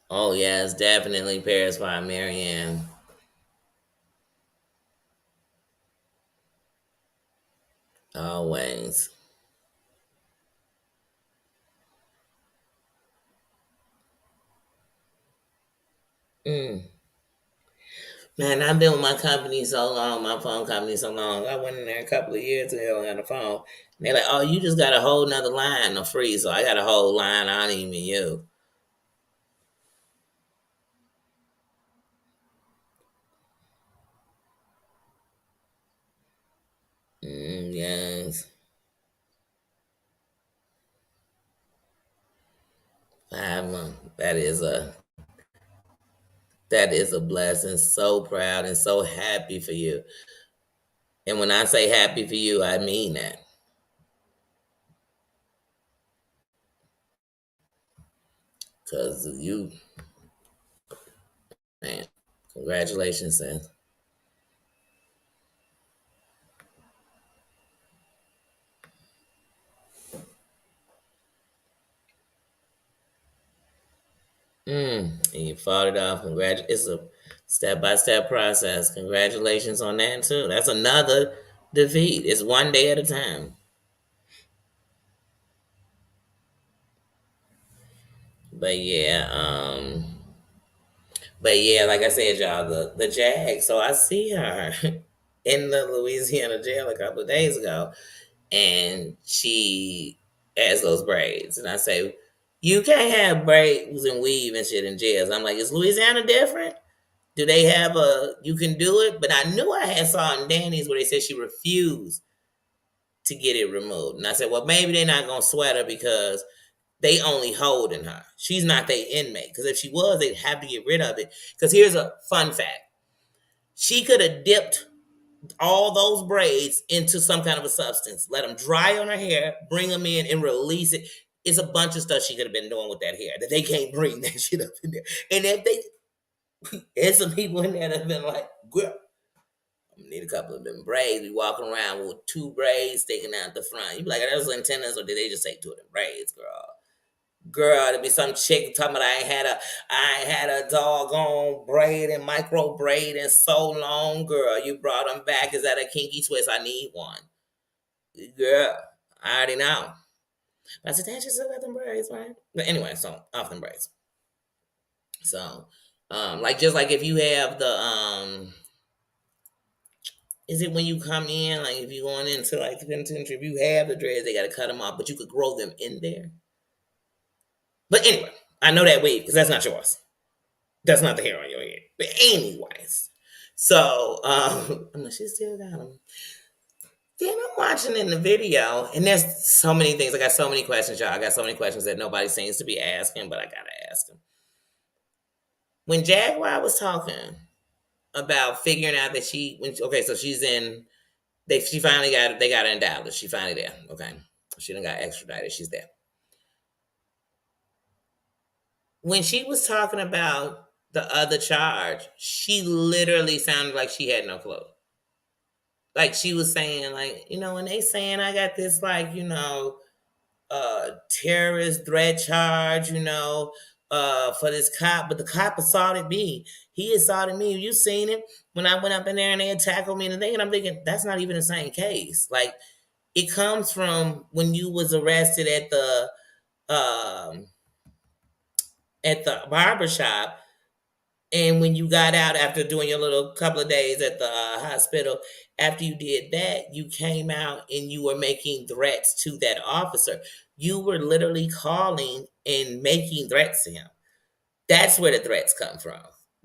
Oh yes, definitely Paris by Marianne. Always. Mm. Man, I've been with my company so long, my phone company so long. I went in there a couple of years ago and got a phone. And they're like, oh, you just got a whole nother line of free. So I got a whole line I don't even use. Yes. 5 months. That is a blessing. So proud and so happy for you. And when I say happy for you, I mean that. Cause you, man, congratulations, sis. And you fought it off. It's a step by step process. Congratulations on that too. That's another defeat. It's one day at a time. But yeah, like I said, y'all, the Jag. So I see her in the Louisiana jail a couple of days ago, and she has those braids, and I say, you can't have braids and weave and shit in jails. I'm like, is Louisiana different? Do they have a you can do it? But I knew I had saw in Danny's where they said she refused to get it removed. And I said, well, maybe they're not gonna sweat her because they only holding her. She's not their inmate. Because if she was, they'd have to get rid of it. Because here's a fun fact. She could have dipped all those braids into some kind of a substance, let them dry on her hair, bring them in and release it. It's a bunch of stuff she could have been doing with that hair that they can't bring that shit up in there. And if there's some people in there that have been like, girl, need a couple of them braids. Be walking around with two braids sticking out the front. You be like, are those antennas or did they just take two of them braids, girl? Girl, there be some chick talking about I ain't had a doggone braid and micro braid in so long, girl. You brought them back. Is that a kinky twist? I need one. Girl, I already know. But I said, "Dad, you still got them braids, right?" But anyway, so off them braids. So, like just like if you have the is it when you come in, like if you're going into like the penitentiary, if you have the dreads, they got to cut them off, but you could grow them in there. But anyway, I know that wave because that's not yours. That's not the hair on your head. But anyways, so I'm like, she still got them. Then I'm watching in the video, and there's so many things. I got so many questions, y'all. I got so many questions that nobody seems to be asking, but I gotta ask them. When Jaguar was talking about figuring out that okay, so she's in. She finally they got her in Dallas. She finally there. Okay, she done got extradited. She's there. When she was talking about the other charge, she literally sounded like she had no clue. Like she was saying, like, when they saying I got this, like, terrorist threat charge, for this cop, but the cop assaulted me. He assaulted me. You seen him when I went up in there and they tackled me and the thing, and I'm thinking that's not even the same case. Like it comes from when you was arrested um at the barber shop. And when you got out after doing your little couple of days at the hospital, after you did that, you came out and you were making threats to that officer. You were literally calling and making threats to him. That's where the threats come from.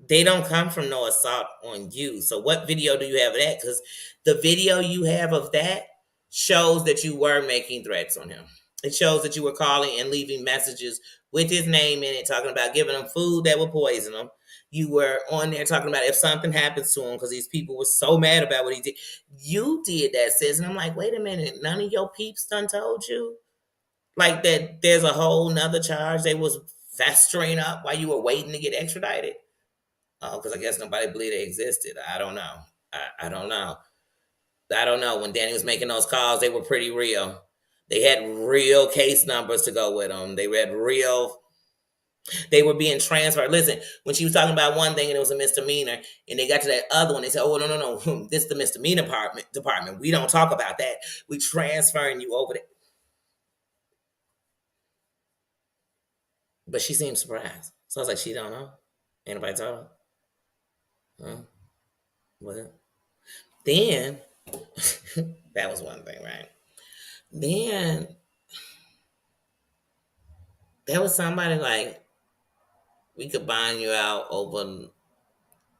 They don't come from no assault on you. So, what video do you have of that? Because the video you have of that shows that you were making threats on him. It shows that you were calling and leaving messages with his name in it, talking about giving him food that would poison him. You were on there talking about if something happens to him because these people were so mad about what he did. You did that, sis. And I'm like, wait a minute, none of your peeps done told you? Like that there's a whole nother charge they was festering up while you were waiting to get extradited? Oh, because I guess nobody believed it existed. I don't know. I don't know. I don't know. When Danny was making those calls, they were pretty real. They had real case numbers to go with them. They had real. They were being transferred. Listen, when she was talking about one thing and it was a misdemeanor, and they got to that other one, they said, "Oh no, this is the misdemeanor department. We don't talk about that. We transferring you over there." But she seemed surprised. So I was like, "She don't know. Anybody told her?" Huh? What? Then that was one thing, right? Then there was somebody like, "We could bind you out over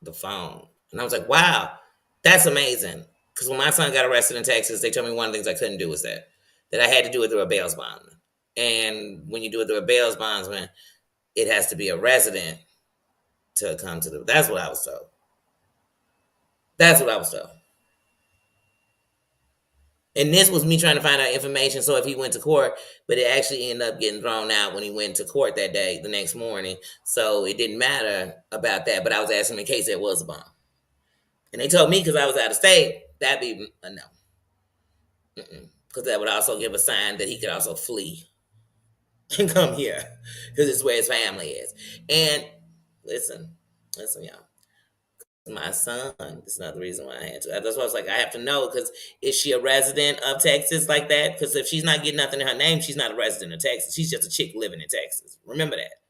the phone," and I was like, "Wow, that's amazing." Because when my son got arrested in Texas, they told me one of the things I couldn't do was that I had to do it through a bail bondsman. And when you do it through a bail bondsman, it has to be a resident to come to the. That's what I was told. That's what I was told. And this was me trying to find out information. So if he went to court, but it actually ended up getting thrown out when he went to court that day, the next morning. So it didn't matter about that. But I was asking in case there was a bond. And they told me because I was out of state, that'd be a no. Because that would also give a sign that he could also flee and come here because it's where his family is. And listen, y'all. My son. That's another reason why I had to. That's why I was like, I have to know because is she a resident of Texas like that? Because if she's not getting nothing in her name, she's not a resident of Texas. She's just a chick living in Texas. Remember that.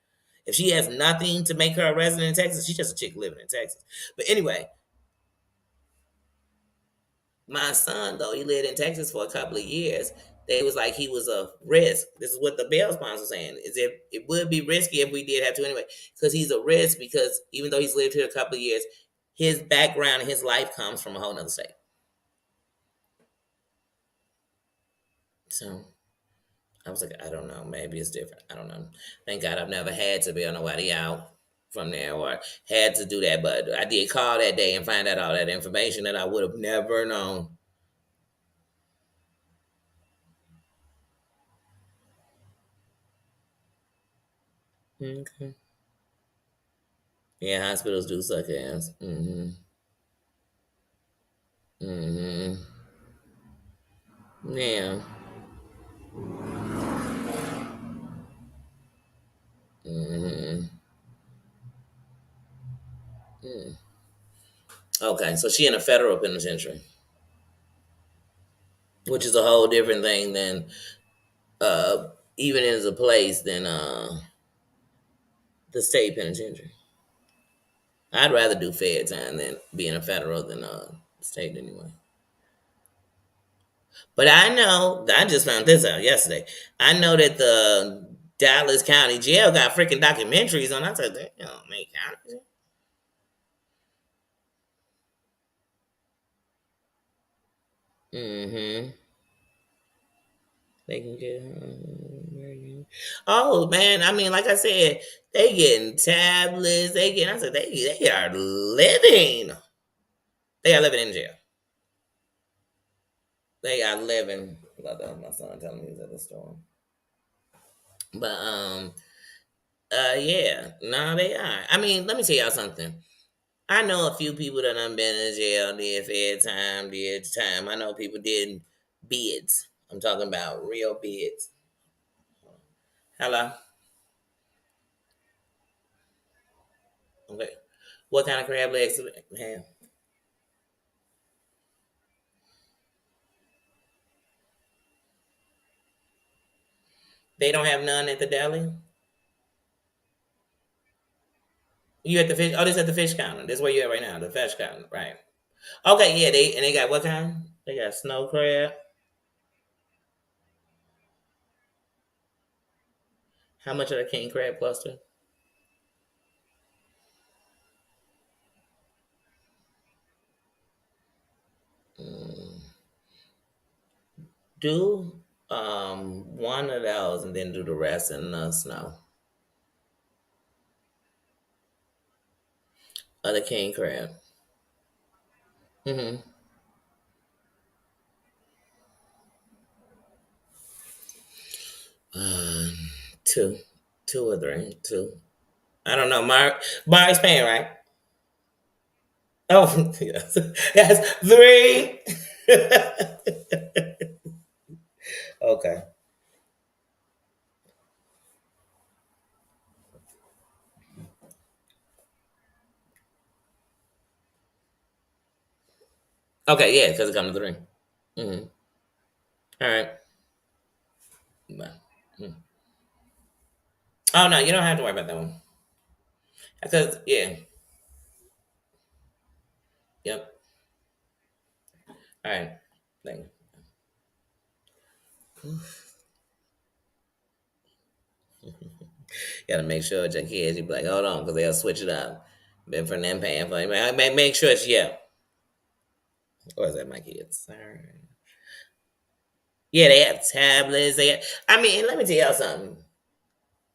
If she has nothing to make her a resident in Texas, she's just a chick living in Texas. But anyway, my son though he lived in Texas for a couple of years. They was like he was a risk. This is what the bail sponsor was saying. Is if it would be risky if we did have to anyway, because he's a risk. Because even though he's lived here a couple of years, his background and his life comes from a whole nother state. So I was like, I don't know. Maybe it's different. I don't know. Thank God I've never had to bail nobody out from there or had to do that. But I did call that day and find out all that information that I would have never known. Okay. Yeah, hospitals do suck ass. Mm-hmm. Mm-hmm. Yeah. Mm-hmm. Mm. Okay, so she in a federal penitentiary, which is a whole different thing than even as a place than the state penitentiary. I'd rather do Fed time than being a federal than state anyway. But I know I just found this out yesterday. I know that the Dallas County Jail got freaking documentaries on. I said, damn, make county. Mm-hmm. They can get. Oh man, I mean, like I said, they getting tablets. They getting. I said they are living. They are living in jail. They are living. My son telling me he's at the store. But yeah, no, they are. I mean, let me tell y'all something. I know a few people that done been in jail, did Fed time, did time. I know people did bids. I'm talking about real bids. Hello. Okay. What kind of crab legs do they have? They don't have none at the deli. You at the fish? Oh, this at the fish counter. This where you at right now, the fish counter, right? Okay, yeah. They got what kind? They got snow crab. How much of the king crab cluster? Mm, do one of those and then do the rest in the snow. Of the king crab. Mm-hmm. Um, two, two or three, two. I don't know. Mark's paying right. Oh, yes, yes, three. Okay. Okay, yeah, because it comes to three. Mm-hmm. All right. Bye. Mm. Oh no, you don't have to worry about that one. Because yeah, yep. All right. Thank you. Gotta make sure your kids. You be like, hold on, because they'll switch it up. Been for them paying for it. Make sure it's yeah. Or is that my kids? All right. Yeah, they have tablets. I mean, let me tell y'all something.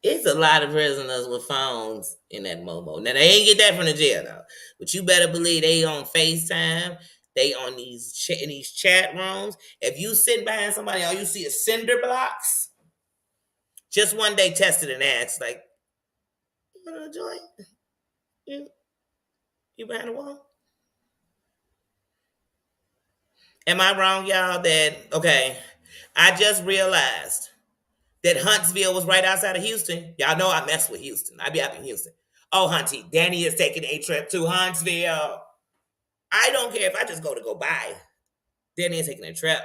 It's a lot of prisoners with phones in that Momo. Now they ain't get that from the jail though, but you better believe they on Facetime. They on in these chat rooms. If you sit behind somebody, all you see is cinder blocks. Just one day tested and asked, like, "You want to join? You you behind the wall?" Am I wrong, y'all? That okay? I just realized that Huntsville was right outside of Houston. Y'all know I mess with Houston. I be up in Houston. Oh, Hunty, Danny is taking a trip to Huntsville. I don't care if I just go buy. Danny is taking a trip.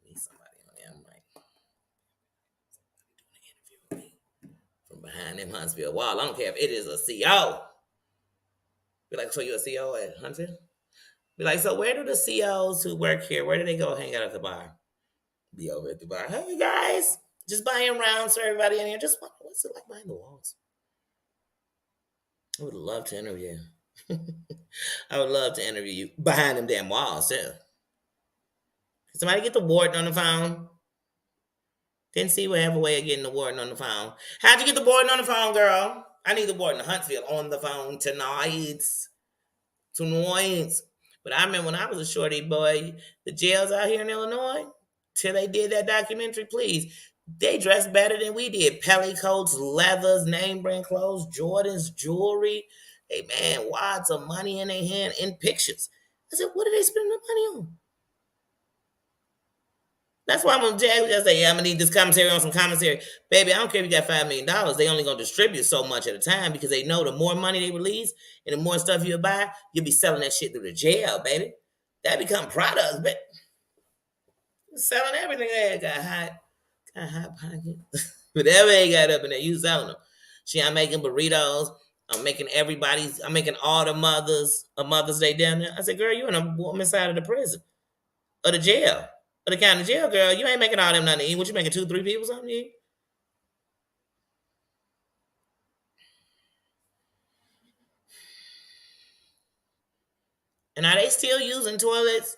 Need somebody on there. I'm like, doing an interview with me from behind them Huntsville wall. I don't care if it is a CO. Be like, so you a CO at Huntsville? Be like, so where do the COs who work here, where do they go hang out at the bar? Be over at the bar. Hey guys, just buying rounds for everybody in here. Just what's it like behind the walls? I would love to interview. I would love to interview you behind them damn walls too. Somebody get the warden on the phone. Didn't see we have a way of getting the warden on the phone. How'd you get the warden on the phone, girl? I need the warden of Huntsville on the phone tonight. Tonight. But I remember when I was a shorty boy, the jails out here in Illinois, till they did that documentary, please. They dressed better than we did. Pelly coats, leathers, name brand clothes, Jordans, jewelry. Hey man, wads of money in their hand in pictures. I said, what are they spending the money on? That's why I'm gonna just say, yeah, I'm gonna need this commissary on some commissary. Baby, I don't care if you got $5 million. They only gonna distribute so much at a time because they know the more money they release and the more stuff you buy, you'll be selling that shit through the jail, baby. That become products, but selling everything. They got got hot pockets. Whatever they got up in there, you selling them. I'm making burritos. I'm making all the mothers a Mother's Day dinner. I said, girl, you in a woman's side of the prison or the jail or the county jail, girl. You ain't making all them nothing to eat. What you making 2, 3 people something to eat? And are they still using toilets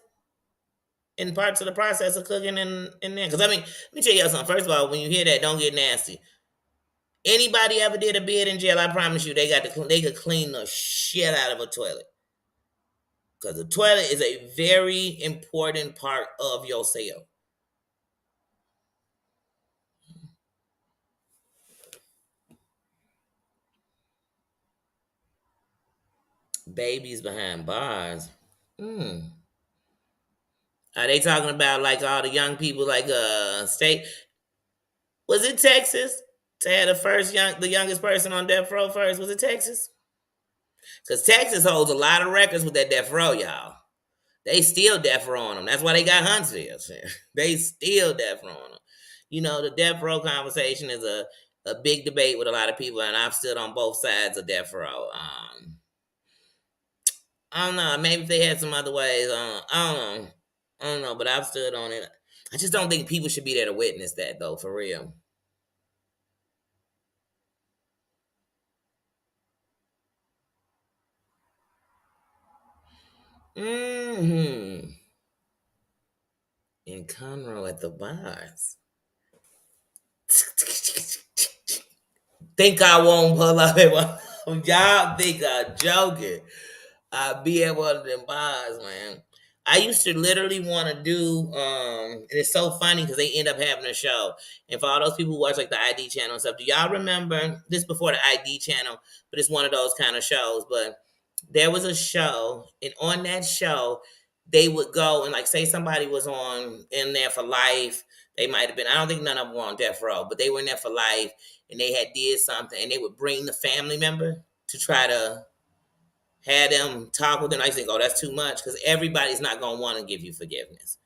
in parts of the process of cooking in there? Because I mean, let me tell you something. First of all, when you hear that, don't get nasty. Anybody ever did a bid in jail? I promise you, they could clean the shit out of a toilet. Because the toilet is a very important part of your cell. Babies behind bars. Hmm. Are they talking about like all the young people like state? Was it Texas to have the youngest person on death row first? Was it Texas? Because Texas holds a lot of records with that death row, y'all. They still death row on them. That's why they got Huntsville. They still death row on them. You know, the death row conversation is a big debate with a lot of people, and I've stood on both sides of death row. I don't know. Maybe if they had some other ways. I don't know. I don't know, but I've stood on it. I just don't think people should be there to witness that, though, for real. Hmm. In Conroe at the bars. Think I won't pull up at one. Y'all think I'm joking. I'll be at one of them bars, man. I used to literally want to do, and it's so funny because they end up having a show. And for all those people who watch like the ID channel and stuff, do y'all remember this before the ID channel? But it's one of those kind of shows. But there was a show, and on that show, they would go and like say somebody was on in there for life. They might have been. I don't think none of them were on death row, but they were in there for life, and they had did something, and they would bring the family member to try to have them talk with them. I think, oh, that's too much because everybody's not gonna want to give you forgiveness.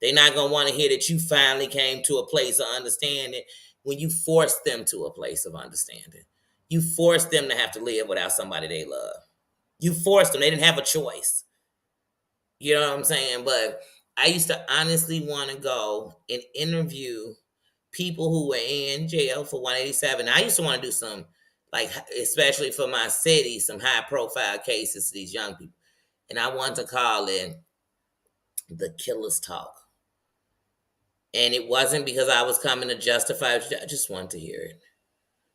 They're not gonna want to hear that you finally came to a place of understanding when you force them to a place of understanding. You force them to have to live without somebody they love. You forced them. They didn't have a choice. You know what I'm saying? But I used to honestly want to go and interview people who were in jail for 187. I used to want to do some, like, especially for my city, some high profile cases to these young people. And I wanted to call it the Killer's Talk. And it wasn't because I was coming to justify it. I just wanted to hear it.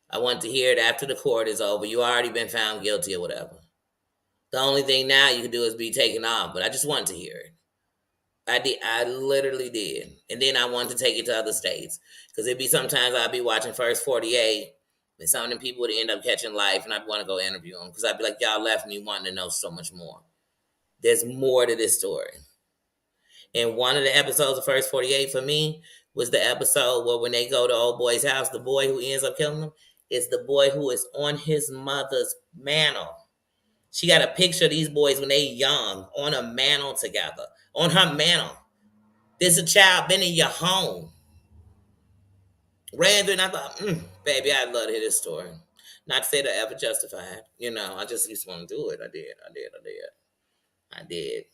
I wanted to hear it after the court is over. You already been found guilty or whatever. The only thing now you can do is be taken off, but I just wanted to hear it. I did. I literally did, and then I wanted to take it to other states because it'd be sometimes I'd be watching First 48, and some of them people would end up catching life, and I'd want to go interview them because I'd be like, y'all left me wanting to know so much more. There's more to this story. And one of the episodes of First 48 for me was the episode where when they go to old boy's house, the boy who ends up killing them is the boy who is on his mother's mantle. She got a picture of these boys when they young on a mantle together, on her mantle. There's a child been in your home. Ran through, and I thought, baby, I'd love to hear this story. Not to say that I ever justified. You know, I just used to want to do it. I did. I did. I did. I did.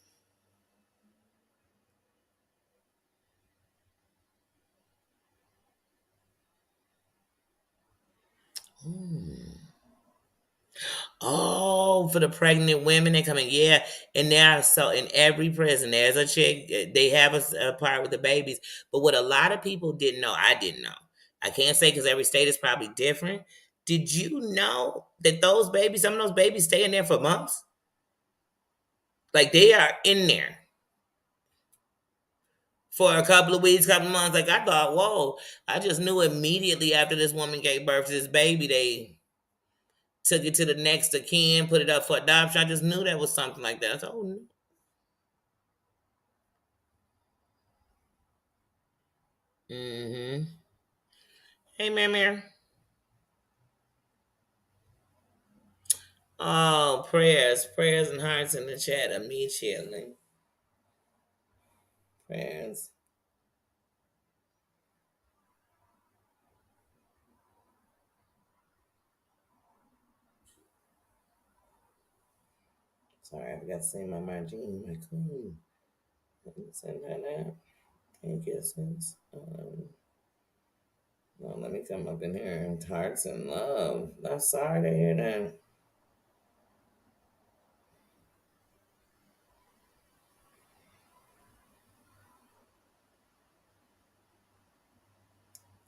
Hmm. Oh, for the pregnant women that come in, yeah. And there, so in every prison, there's a chick. They have a part with the babies. But what a lot of people didn't know, I didn't know. I can't say because every state is probably different. Did you know that those babies, some of those babies, stay in there for months? Like they are in there for a couple of weeks, couple of months. Like I thought, whoa! I just knew immediately after this woman gave birth to this baby, they took it to the next of kin, put it up for adoption. I just knew that was something like that. I thought, oh, mm-hmm. Hey, Mary. Oh, prayers and hearts in the chat of me chilling. Prayers. Sorry, I forgot to say my Margine, my queen. Let me send her that. Thank you, sis. Well, let me come up in here and hearts and love. I'm sorry to hear that.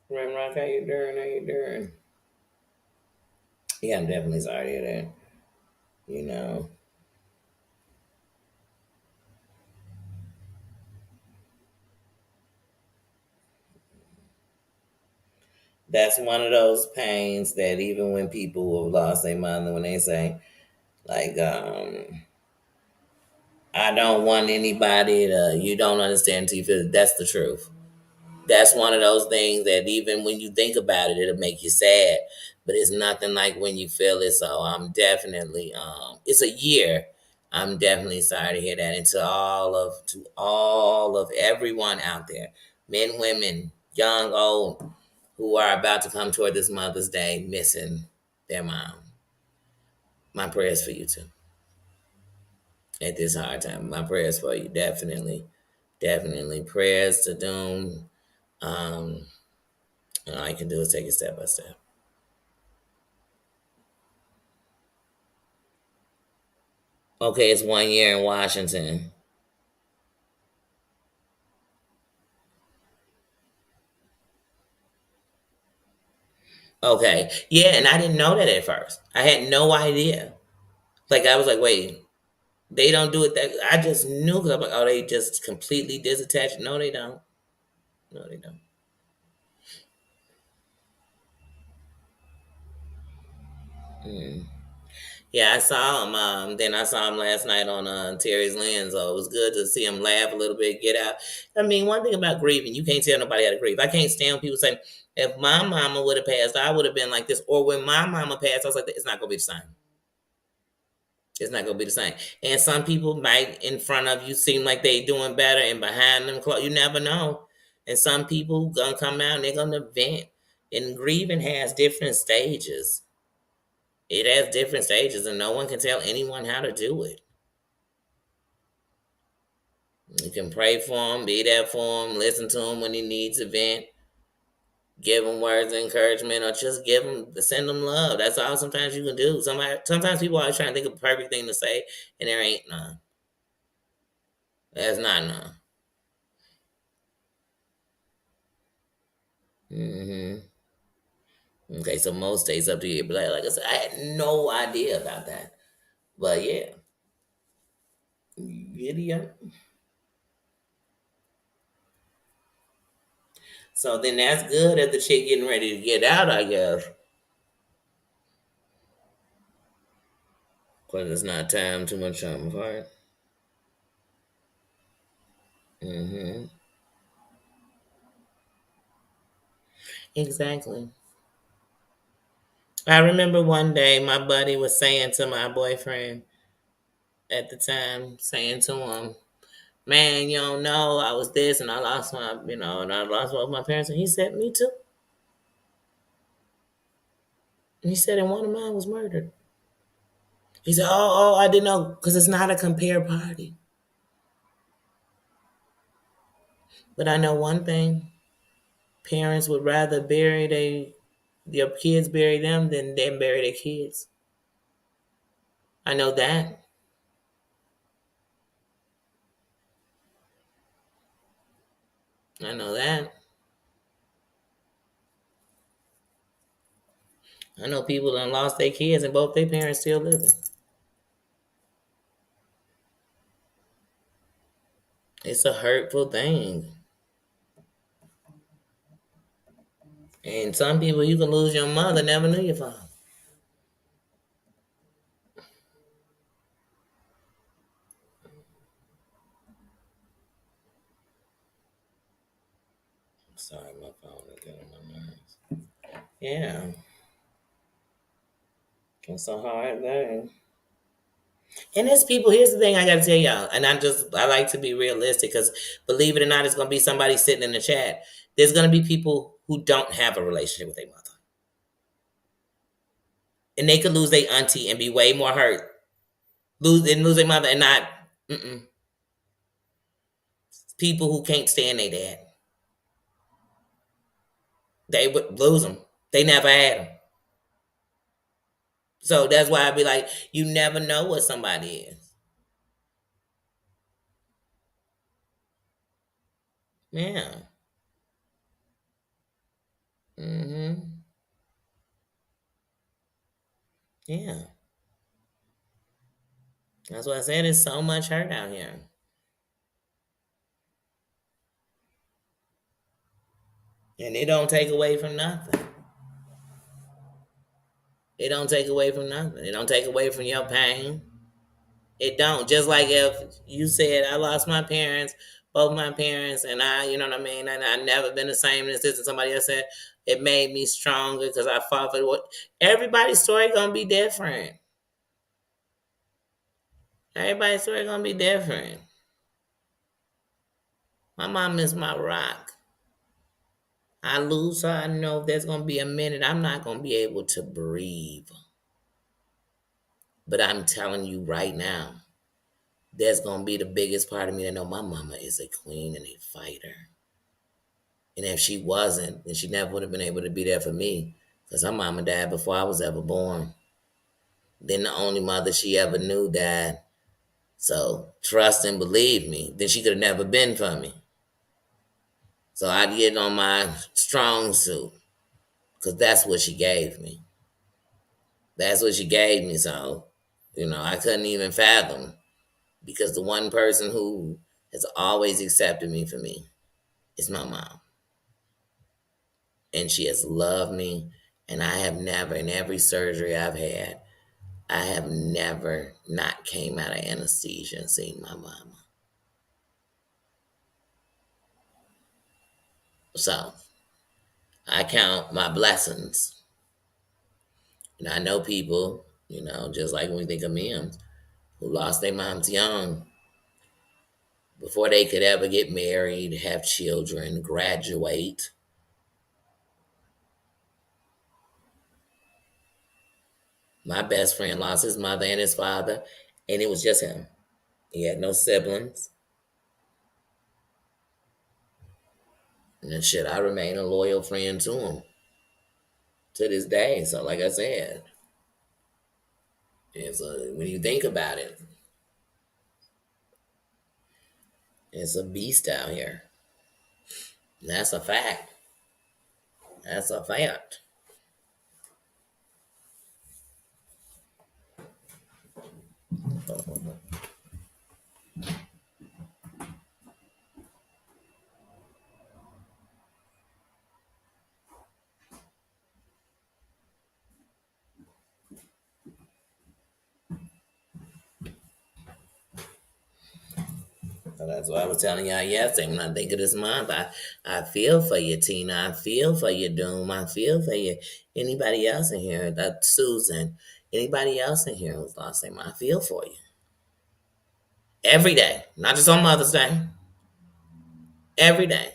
Ramrock, how you doing? How you doing? Yeah, I'm definitely sorry to hear that. You know, that's one of those pains that even when people have lost their mother, when they say, like, I don't want anybody to, you don't understand until you feel it. That's the truth. That's one of those things that even when you think about it, it'll make you sad. But it's nothing like when you feel it. So I'm definitely, it's a year. I'm definitely sorry to hear that. And to all of everyone out there, men, women, young, old, who are about to come toward this Mother's Day missing their mom. My prayers for you too at this hard time. My prayers for you, definitely, definitely. Prayers to Doom. Um, and all I can do is take it step by step. Okay, it's 1 year in Washington. Okay, yeah, and I didn't know that at first. I had no idea. Like I was like, wait, they don't do it that. I just knew because I'm like, oh, they just completely disattached. No, they don't. No, they don't. Mm. Yeah, I saw him. Then I saw him last night on Terry's Lens. So it was good to see him laugh a little bit, get out. I mean, one thing about grieving, you can't tell nobody how to grieve. I can't stand when people say, if my mama would have passed, I would have been like this. Or when my mama passed, I was like, it's not going to be the same. It's not gonna be the same. And some people might in front of you seem like they doing better, and behind them close, you never know. And some people gonna come out and they're gonna vent. And grieving has different stages. It has different stages, and no one can tell anyone how to do it. You can pray for him, be there for him, listen to him when he needs a vent, give him words of encouragement, or just send him love. That's all. Sometimes you can do. Sometimes people are trying to think of the perfect thing to say, and there ain't none. That's not none. Hmm. Okay, so most states up to you. But like I said, I had no idea about that. But yeah, giddy up. So then that's good if the chick getting ready to get out, I guess. Because it's not time too much time apart. Mm-hmm. Exactly. I remember one day my buddy was saying to my boyfriend at the time, saying to him, "Man, you don't know, I was this and I lost and I lost both my parents." And he said, "Me too." And he said, "And one of mine was murdered." He said, "Oh, I didn't know because it's not a compare party." But I know one thing: parents would rather their kids bury them than them bury their kids. I know that. I know that. I know people that lost their kids and both their parents still living. It's a hurtful thing. And some people, you can lose your mother, never knew your father. Sorry, my phone is getting on my nerves. Yeah, it's a hard thing. And there's people. Here's the thing I got to tell y'all, and I like to be realistic because believe it or not, it's gonna be somebody sitting in the chat. There's gonna be people who don't have a relationship with their mother, and they could lose their auntie and be way more hurt lose their mother and not people who can't stand their dad. They would lose them. They never had them. So that's why I be like, you never know what somebody is. Yeah. Mm-hmm. Yeah. That's what I said. There's so much hurt out here. And it don't take away from nothing. It don't take away from nothing. It don't take away from your pain. It don't. Just like if you said I lost my parents, both my parents, and I, you know what I mean, and I never been the same as this, and somebody else said it made me stronger because I fought for what. Everybody's story gonna be different. Everybody's story gonna be different. My mom is my rock. I lose her, I know there's gonna be a minute I'm not gonna be able to breathe. But I'm telling you right now, there's gonna be the biggest part of me that know my mama is a queen and a fighter. And if she wasn't, then she never would have been able to be there for me. Because her mama died before I was ever born. Then the only mother she ever knew died. So trust and believe me. Then she could have never been for me. So I'd get on my strong suit. Because that's what she gave me. That's what she gave me. So, I couldn't even fathom. Because the one person who has always accepted me for me is my mom. And she has loved me. And I have never, in every surgery I've had, I have never not came out of anesthesia and seen my mama. So I count my blessings. And I know people, just like when we think of Mims, who lost their moms young before they could ever get married, have children, graduate. My best friend lost his mother and his father, and it was just him. He had no siblings. And shit, I remain a loyal friend to him to this day. So, like I said, when you think about it, it's a beast out here. That's a fact. That's a fact. So that's what I was telling y'all yesterday. When I think of this month, I feel for you, Tina. I feel for you, Doom. I feel for you. Anybody else in here, that Susan, anybody else in here who's lost their mind, I feel for you. Every day, not just on Mother's Day. Every day.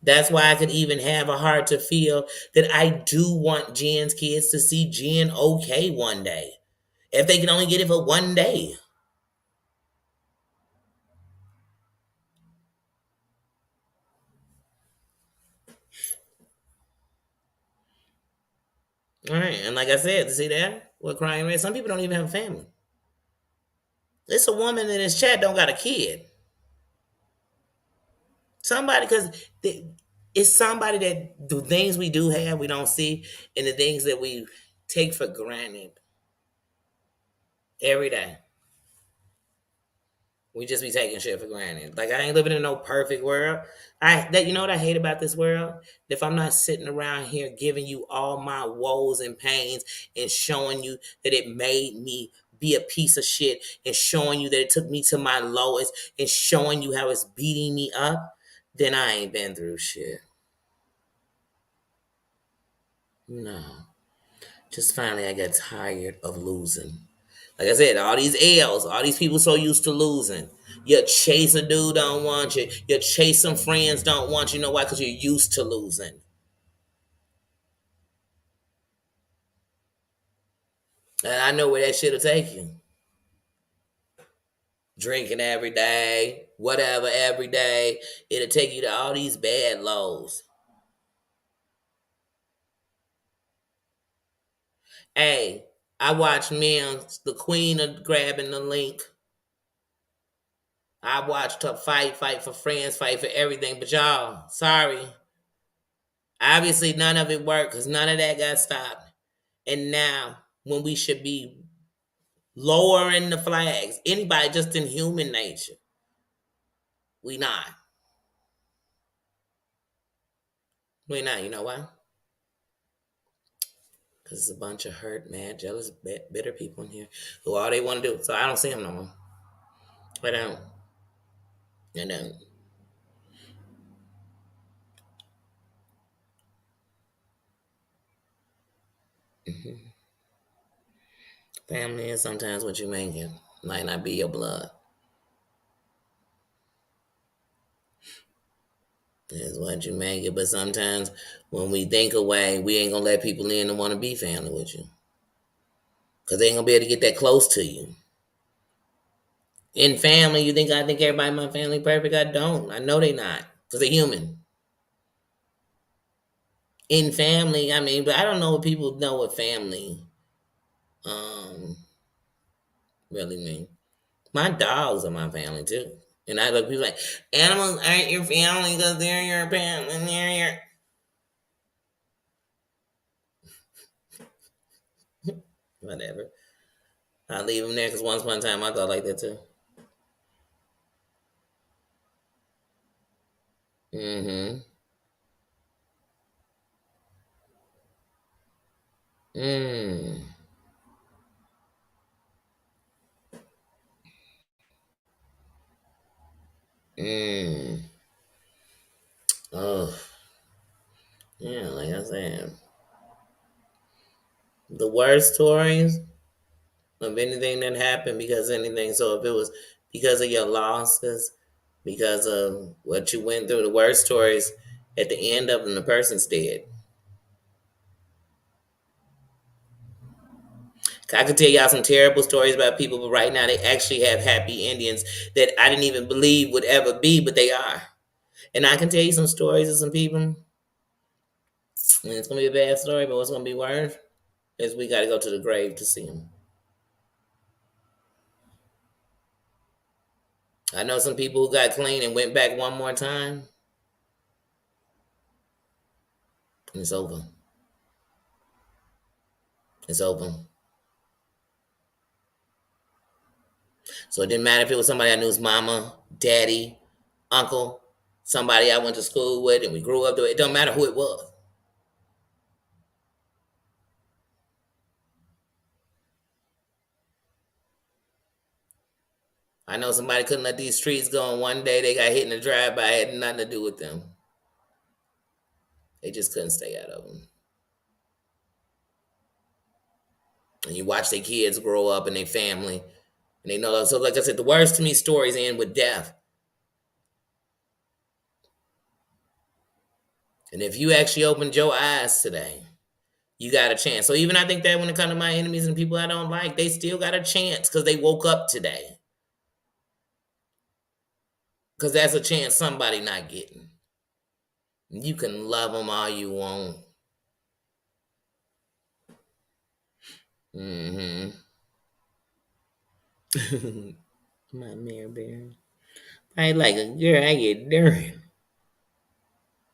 That's why I could even have a heart to feel that I do want Jen's kids to see Jen okay one day. If they can only get it for one day. All right, and like I said, see that? What crying red? Some people don't even have a family. It's a woman in this chat don't got a kid. Somebody, because it's somebody that the things we do have we don't see, and the things that we take for granted every day. We just be taking shit for granted. Like I ain't living in no perfect world. You know what I hate about this world? If I'm not sitting around here giving you all my woes and pains and showing you that it made me be a piece of shit and showing you that it took me to my lowest and showing you how it's beating me up, then I ain't been through shit. No. Just finally I got tired of losing. Like I said, all these L's, all these people so used to losing. Your chaser dude don't want you. Your chasing friends don't want you. You know why? Because you're used to losing. And I know where that shit'll take you. Drinking every day, whatever every day. It'll take you to all these bad lows. Hey, I watched men, the queen of grabbing the link. I watched her fight for friends, fight for everything. But y'all, sorry. Obviously, none of it worked because none of that got stopped. And now, when we should be lowering the flags, anybody just in human nature, we not. We not. You know why? Because it's a bunch of hurt, mad, jealous, bitter people in here who all they want to do. So I don't see them no more. I don't. I don't. Hmm. Family is sometimes what you make it. Might not be your blood. It's what you make it. But sometimes when we think away, we ain't gonna let people in to want to be family with you. Cause they ain't gonna be able to get that close to you. In family, you think I think everybody in my family perfect? I don't. I know they not. Cause they're human. In family, I mean, but I don't know what people know what family um really mean. My dogs are my family too. And I look people like animals aren't your family because they're your parent and they're your whatever. I leave them there because once upon a time I thought like that too. Mm-hmm. Mm. Mm. Oh, yeah, like I said, the worst stories of anything that happened because of anything. So if it was because of your losses, because of what you went through, the worst stories at the end of them, the person's dead. I could tell y'all some terrible stories about people, but right now they actually have happy endings that I didn't even believe would ever be, but they are. And I can tell you some stories of some people, and it's gonna be a bad story, but what's gonna be worse is we got to go to the grave to see them. I know some people who got clean and went back one more time, and it's over. It's over. So it didn't matter if it was somebody I knew's mama, daddy, uncle, somebody I went to school with, and we grew up. It don't matter who it was. I know somebody couldn't let these streets go, and one day they got hit in the drive-by. It had nothing to do with them. They just couldn't stay out of them. And you watch their kids grow up and their family, and they know that. So, like I said, the worst to me stories end with death. And if you actually opened your eyes today, you got a chance. So even I think that when it comes to my enemies and people I don't like, they still got a chance because they woke up today. Because that's a chance somebody not getting. You can love them all you want. Mm-hmm. My Mary Bear. I like a girl, I get dirty.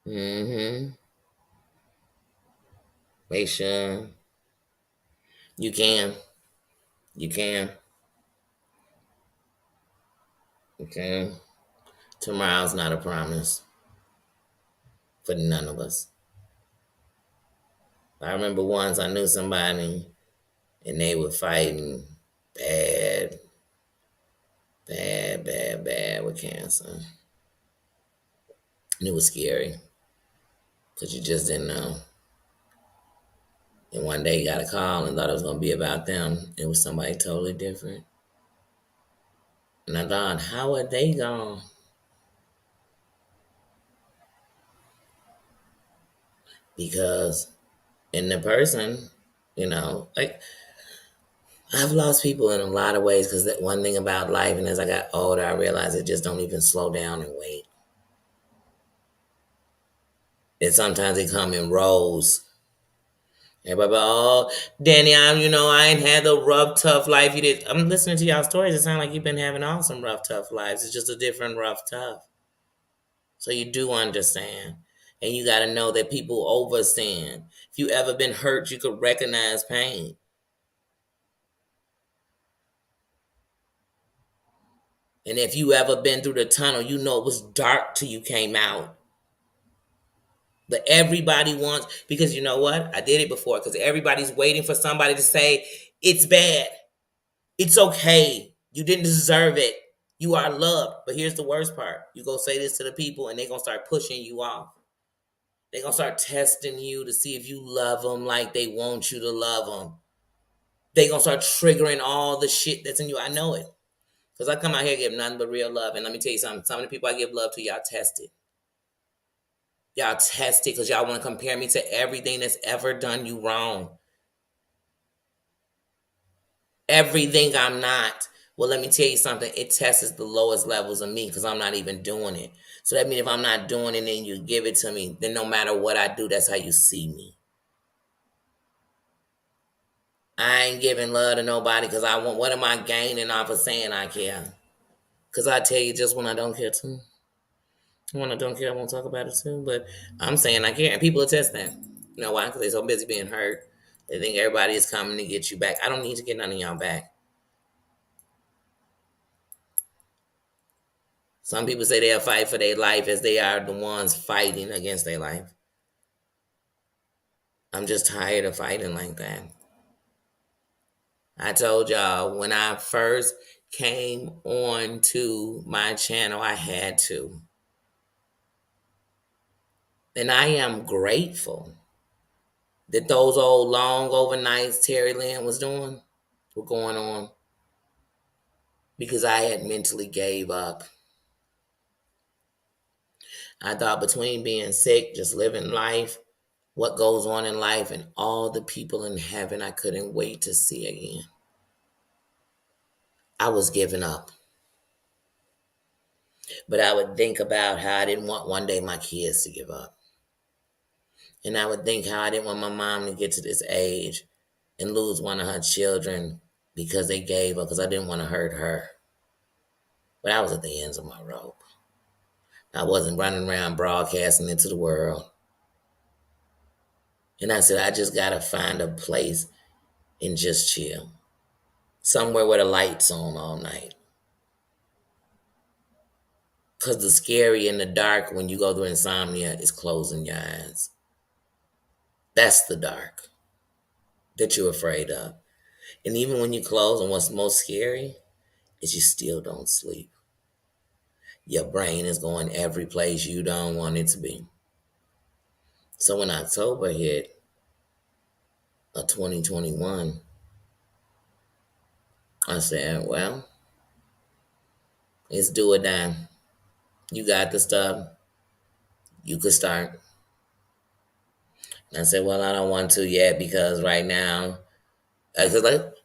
Mm-hmm. Make sure you can. You can. Okay. Tomorrow's not a promise for none of us. I remember once I knew somebody and they were fighting bad, bad with cancer. And it was scary because you just didn't know. And one day you got a call and thought it was going to be about them. It was somebody totally different. And I thought, how are they gone? Because in the person, like I've lost people in a lot of ways because that one thing about life, and as I got older, I realized it just don't even slow down and wait. And sometimes they come in rows. Everybody, oh, Danny, I ain't had the rough, tough life you did. I'm listening to y'all stories. It sounds like you've been having awesome, rough, tough lives. It's just a different rough, tough. So you do understand. And you got to know that people overstand. If you ever been hurt, you could recognize pain. And if you ever been through the tunnel, you know it was dark till you came out. But everybody wants, because you know what? I did it before, because everybody's waiting for somebody to say, it's bad. It's okay. You didn't deserve it. You are loved. But here's the worst part. You go say this to the people and they're going to start pushing you off. They're going to start testing you to see if you love them like they want you to love them. They're going to start triggering all the shit that's in you. I know it. Because I come out here and give nothing but real love. And let me tell you something. Some of the people I give love to, y'all test it. Y'all test it because y'all want to compare me to everything that's ever done you wrong. Everything I'm not. Well, let me tell you something. It tests the lowest levels of me because I'm not even doing it. So that means if I'm not doing it and you give it to me, then no matter what I do, that's how you see me. I ain't giving love to nobody because I want, what am I gaining off of saying I care? Because I tell you just when I don't care too. When I don't care, I won't talk about it too. But I'm saying I care, and people attest that. You know why? Because they're so busy being hurt. They think everybody is coming to get you back. I don't need to get none of y'all back. Some people say they'll fight for their life as they are the ones fighting against their life. I'm just tired of fighting like that. I told y'all when I first came on to my channel, I had to. And I am grateful that those old long overnights Terry Lynn was doing were going on because I had mentally gave up. I thought between being sick, just living life, what goes on in life, and all the people in heaven I couldn't wait to see again, I was giving up. But I would think about how I didn't want one day my kids to give up. And I would think how I didn't want my mom to get to this age and lose one of her children because they gave up, because I didn't want to hurt her. But I was at the ends of my rope. I wasn't running around broadcasting into the world. And I said, I just got to find a place and just chill. Somewhere where the lights on all night. Because the scary in the dark when you go through insomnia is closing your eyes. That's the dark that you're afraid of. And even when you close, and what's most scary is you still don't sleep. Your brain is going every place you don't want it to be. So when October hit of 2021, I said, well, it's do or die. You got the stuff. You could start. And I said, well, I don't want to yet because right now, because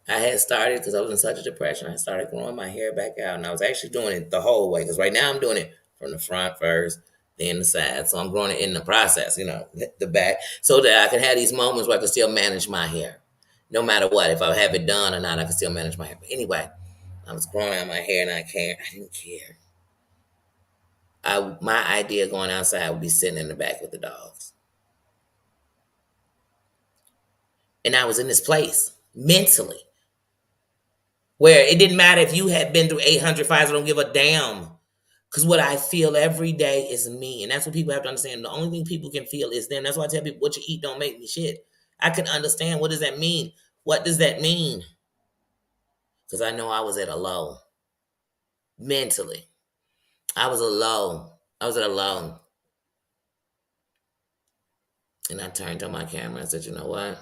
I had started, because I was in such a depression, I started growing my hair back out. And I was actually doing it the whole way, because right now I'm doing it from the front first, then the side. So I'm growing it in the process, the back, so that I can have these moments where I can still manage my hair. No matter what, if I have it done or not, I can still manage my hair. But anyway, I was growing out my hair and I didn't care. My idea of going outside would be sitting in the back with the dogs. And I was in this place mentally where it didn't matter if you had been through 800 fires. I don't give a damn. Because what I feel every day is me. And that's what people have to understand. The only thing people can feel is them. That's why I tell people, what you eat don't make me shit. I can understand, what does that mean? What does that mean? Because I know I was at a low. Mentally. I was at a low. And I turned on my camera and said, you know what?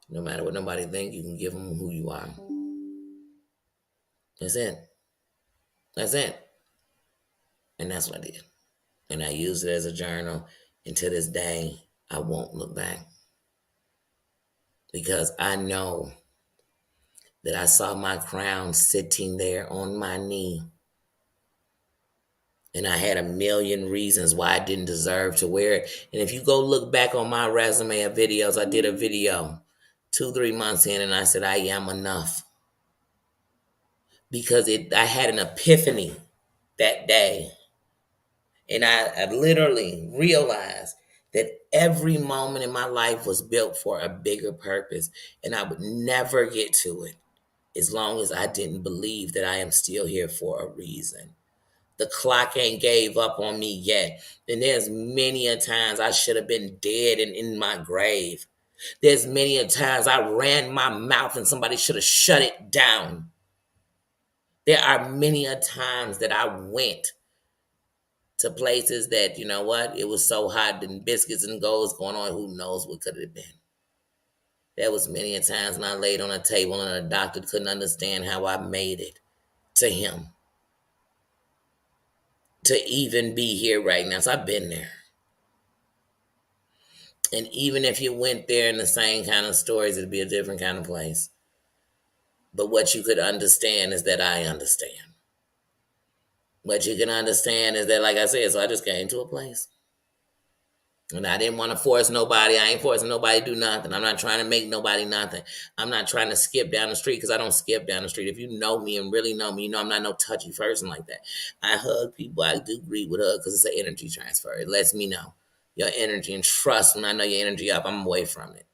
No matter what nobody think, you can give them who you are. That's it. That's it. And that's what I did. And I used it as a journal. And to this day, I won't look back. Because I know that I saw my crown sitting there on my knee. And I had a million reasons why I didn't deserve to wear it. And if you go look back on my resume of videos, I did a video 2, 3 months in, and I said, I am enough. Because I had an epiphany that day. And I literally realized that every moment in my life was built for a bigger purpose. And I would never get to it as long as I didn't believe that I am still here for a reason. The clock ain't gave up on me yet. And there's many a times I should have been dead and in my grave. There's many a times I ran my mouth and somebody should have shut it down. There are many a times that I went to places that, you know what, it was so hot and biscuits and goals going on, who knows what could have been. There was many a times when I laid on a table and a doctor couldn't understand how I made it to him. To even be here right now. So I've been there. And even if you went there in the same kind of stories, it'd be a different kind of place. But what you could understand is that I understand. What you can understand is that, like I said, so I just came to a place. And I didn't want to force nobody. I ain't forcing nobody to do nothing. I'm not trying to make nobody nothing. I'm not trying to skip down the street because I don't skip down the street. If you know me and really know me, you know I'm not no touchy person like that. I hug people. I do greet with hug because it's an energy transfer. It lets me know your energy, and trust when I know your energy up, I'm away from it.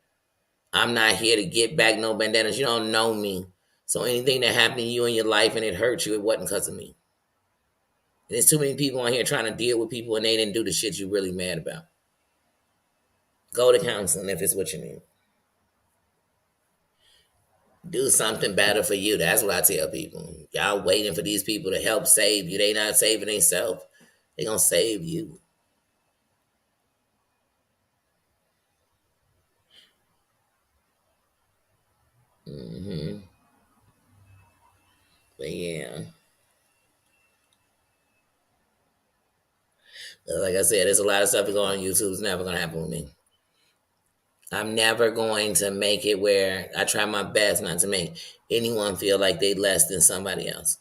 I'm not here to get back no bandanas. You don't know me. So anything that happened to you in your life and it hurt you, it wasn't because of me. And there's too many people on here trying to deal with people and they didn't do the shit you really mad about. Go to counseling if it's what you need. Do something better for you. That's what I tell people. Y'all waiting for these people to help save you. They not saving themselves. They gonna save you. Mm-hmm. But yeah. But like I said, there's a lot of stuff that go on YouTube. It's never gonna happen with me. I'm never going to make it where I try my best not to make anyone feel like they less than somebody else.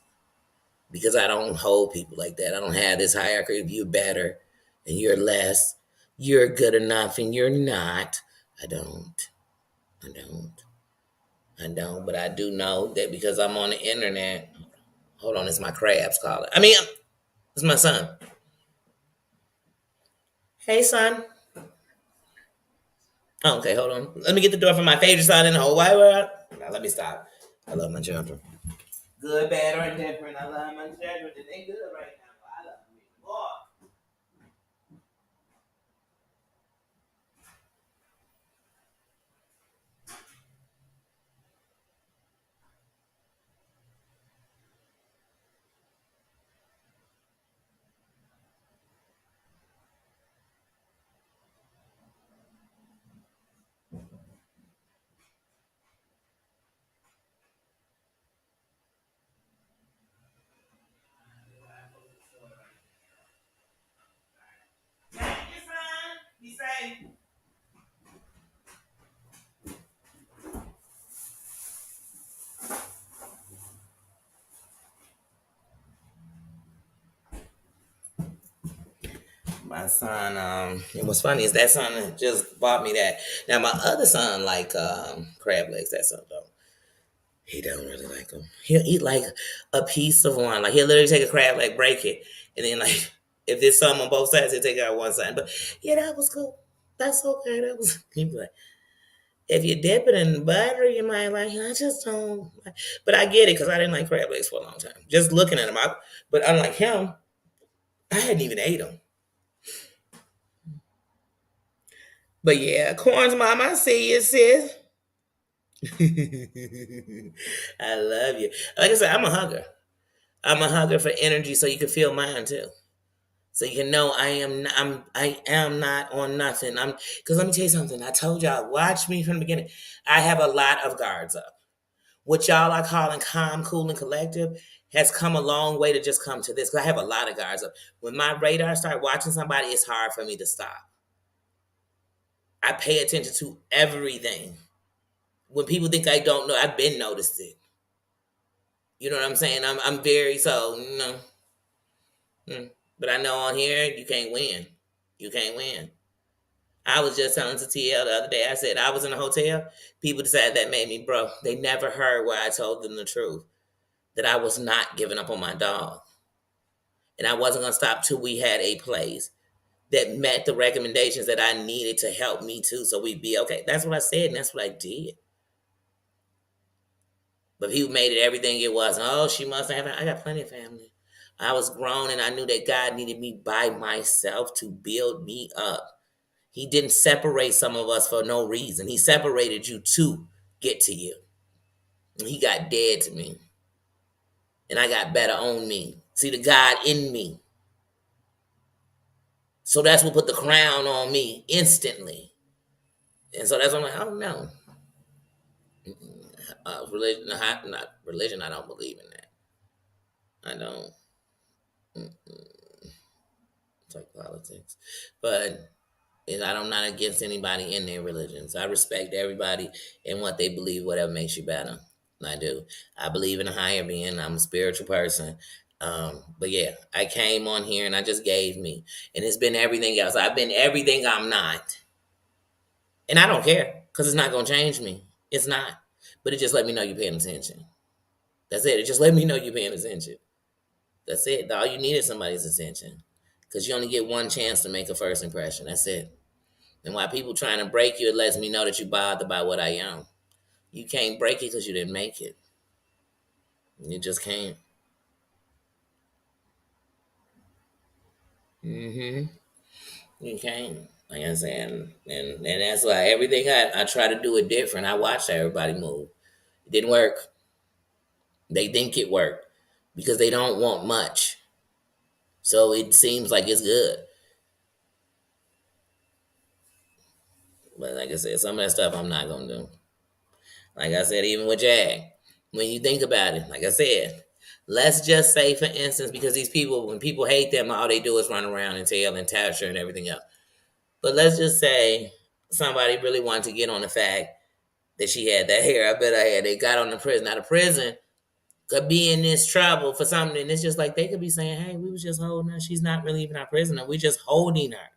Because I don't hold people like that. I don't have this hierarchy of you're better and you're less, you're good enough and you're not. I don't. I don't. I don't. But I do know that because I'm on the internet. Hold on, it's my crabs calling. It's my son. Hey, son. Oh, okay, hold on. Let me get the door from my favorite son in the whole wide world. Now, let me stop. I love my children. Good, bad, or indifferent. I love my children. It ain't good right now, but I love them more. Thank you, son. Be safe. My son, it was funny is that son just bought me that. Now my other son like crab legs. That son don't. He don't really like them. He'll eat like a piece of one. Like he'll literally take a crab leg, break it, and then like if there's some on both sides, he'll take it out one side. But yeah, that was cool. That's okay. That was he be like, if you dip it in butter, you might like. I just don't. But I get it because I didn't like crab legs for a long time. Just looking at them, but unlike him, I hadn't even ate them. But yeah, Corn's mom, I see you, sis. I love you. Like I said, I'm a hugger. I'm a hugger for energy, so you can feel mine too. So you can know I am not on nothing. Because let me tell you something. I told y'all, watch me from the beginning. I have a lot of guards up. What y'all are calling calm, cool, and collective has come a long way to just come to this. Because I have a lot of guards up. When my radar start watching somebody, it's hard for me to stop. I pay attention to everything. When people think I don't know, I've been noticed it. You know what I'm saying? I'm very so no. But I know on here you can't win. You can't win. I was just telling to TL the other day. I said I was in a hotel. People decided that made me broke. They never heard where I told them the truth that I was not giving up on my dog, and I wasn't gonna stop till we had a place that met the recommendations that I needed to help me too, so we'd be okay. That's what I said, and that's what I did. But he made it everything it was. Oh, she must have. I got plenty of family. I was grown, and I knew that God needed me by myself to build me up. He didn't separate some of us for no reason. He separated you to get to you. And he got dead to me, and I got better on me. See the God in me. So that's what put the crown on me instantly. And so that's what I'm like, oh no. Religion, not religion. I don't believe in that. I don't. It's like politics, but I'm not against anybody in their religions. I respect everybody and what they believe, whatever makes you better. I do. I believe in a higher being. I'm a spiritual person. But yeah, I came on here and I just gave me, and it's been everything else. I've been everything I'm not, and I don't care because it's not gonna change me. It's not. But it just let me know you're paying attention. That's it. It just let me know you're paying attention. That's it. All you need is somebody's attention, because you only get one chance to make a first impression. That's it. And while people trying to break you, it lets me know that you bothered by what I am. You can't break it because you didn't make it. You just can't. Mm-hmm. You can't. Like I said, and that's why everything I try to do it different. I watch everybody move. It didn't work. They think it worked because they don't want much. So it seems like it's good. But like I said, some of that stuff I'm not gonna do. Like I said, even with Jag, when you think about it, like I said, let's just say, for instance, because these people, when people hate them, all they do is run around and tell and torture and everything else. But let's just say somebody really wanted to get on the fact that she had that hair. I bet I had. They got on the prison. Now the prison could be in this trouble for something. And it's just like they could be saying, "Hey, we was just holding her. She's not really even our prisoner. We just holding her."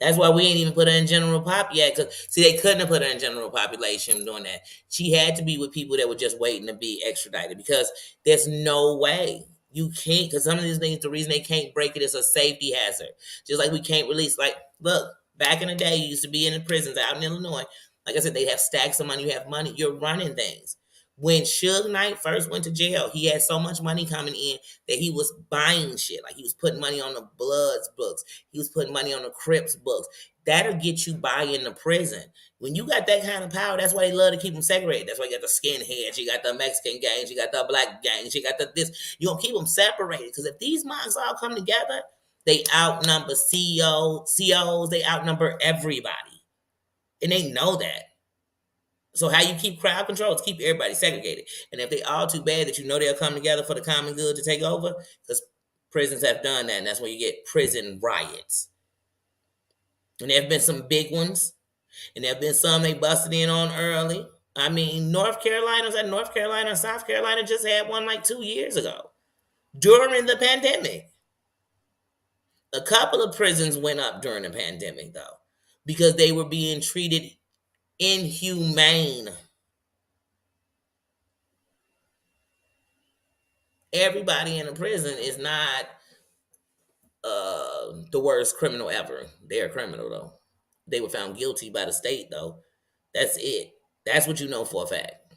That's why we ain't even put her in general pop yet. Cause see, they couldn't have put her in general population doing that. She had to be with people that were just waiting to be extradited because there's no way you can't. Because some of these things, the reason they can't break it is a safety hazard. Just like we can't release. Like, look, back in the day, you used to be in the prisons out in Illinois. Like I said, they have stacks of money. You have money. You're running things. When Suge Knight first went to jail, he had so much money coming in that he was buying shit. Like he was putting money on the Bloods books. He was putting money on the Crips books. That'll get you by in the prison. When you got that kind of power, that's why they love to keep them segregated. That's why you got the skinheads, you got the Mexican gangs, you got the black gangs, you got the this. You gonna keep them separated. Because if these monks all come together, they outnumber COs, they outnumber everybody. And they know that. So how you keep crowd control is keep everybody segregated. And if they all too bad that you know they'll come together for the common good to take over, because prisons have done that, and that's when you get prison riots. And there have been some big ones, and there have been some they busted in on early. I mean, North Carolina and South Carolina just had one like 2 years ago during the pandemic. A couple of prisons went up during the pandemic, though, because they were being treated inhumane. Everybody in a prison is not the worst criminal ever. They're a criminal though. They were found guilty by the state though. That's it. That's what you know for a fact.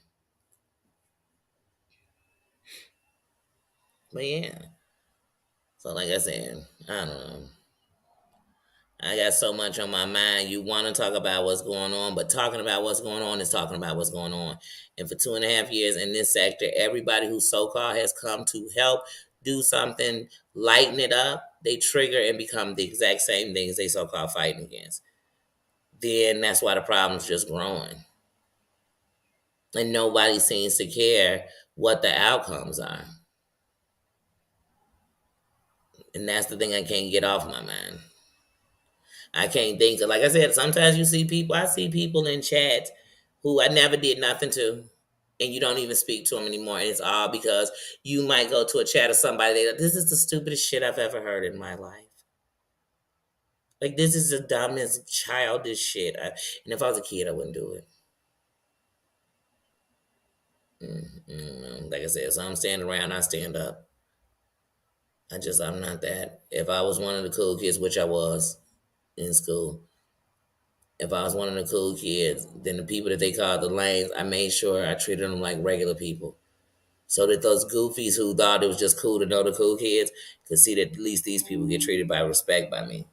But yeah. So like I said, I don't know. I got so much on my mind. You want to talk about what's going on, but talking about what's going on is talking about what's going on. And for 2.5 years in this sector, everybody who so-called has come to help do something, lighten it up, they trigger and become the exact same things they so-called fighting against. Then that's why the problem's just growing. And nobody seems to care what the outcomes are. And that's the thing I can't get off my mind. I can't think of, like I said, sometimes you see people, I see people in chats who I never did nothing to. and you don't even speak to them anymore. And it's all because you might go to a chat or somebody that this is the stupidest shit I've ever heard in my life. Like this is the dumbest, childish shit. And if I was a kid, I wouldn't do it. Like I said, so I'm standing around, I stand up. I'm not that. If I was one of the cool kids, which I was in school, if I was one of the cool kids, then the people that they called the lanes, I made sure I treated them like regular people. So that those goofies who thought it was just cool to know the cool kids could see that at least these people get treated by respect by me.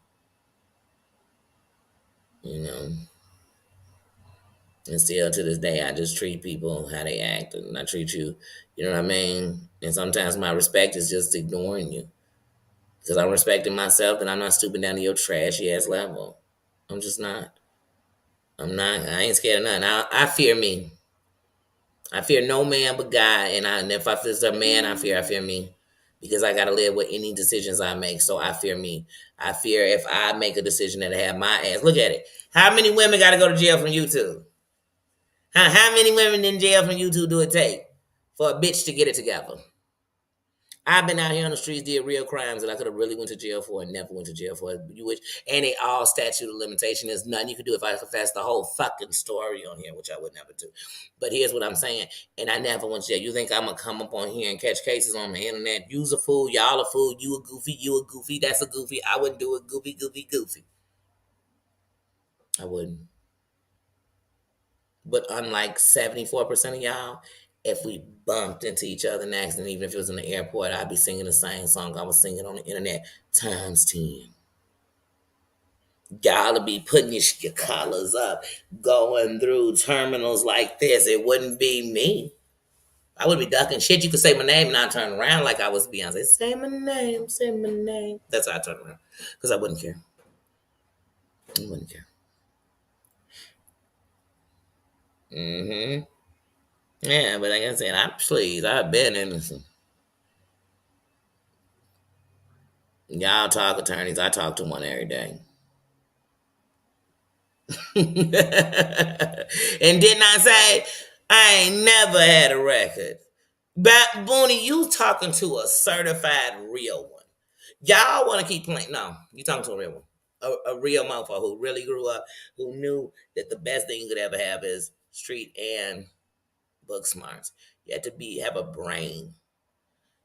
You know? And still to this day, I just treat people how they act and I treat you, you know what I mean? And sometimes my respect is just ignoring you. Because I'm respecting myself and I'm not stooping down to your trashy ass level. I'm just not. I ain't scared of nothing. I fear me. I fear no man but God. And if I feel a man, I fear me. Because I got to live with any decisions I make. So I fear me. I fear if I make a decision that I have my ass. Look at it. How many women got to go to jail from YouTube? How many women in jail from YouTube do it take for a bitch to get it together? I've been out here on the streets, did real crimes that I could have really went to jail for and never went to jail for. And they all statute of limitation. There's nothing you can do if I confess the whole fucking story on here, which I would never do. But here's what I'm saying, and I never went to jail. You think I'm gonna come up on here and catch cases on the internet? You's a fool, y'all a fool, you a goofy, that's a goofy. I wouldn't do it, goofy. I wouldn't. But unlike 74% of y'all, if we bumped into each other next, and even if it was in the airport, I'd be singing the same song I was singing on the internet times 10. Y'all would be putting your collars up, going through terminals like this. It wouldn't be me. I would be ducking shit. You could say my name and I'd turn around like I was Beyonce. Say my name, say my name. That's how I turn around. Because I wouldn't care. I wouldn't care. Mm-hmm. Yeah, but like I said, I've been innocent. Y'all talk attorneys. I talk to one every day. And didn't I say I ain't never had a record? But Booney, you talking to a certified real one. Y'all want to keep playing. No, you talking to a real one. A real motherfucker who really grew up, who knew that the best thing you could ever have is street and book smarts. You had to have a brain.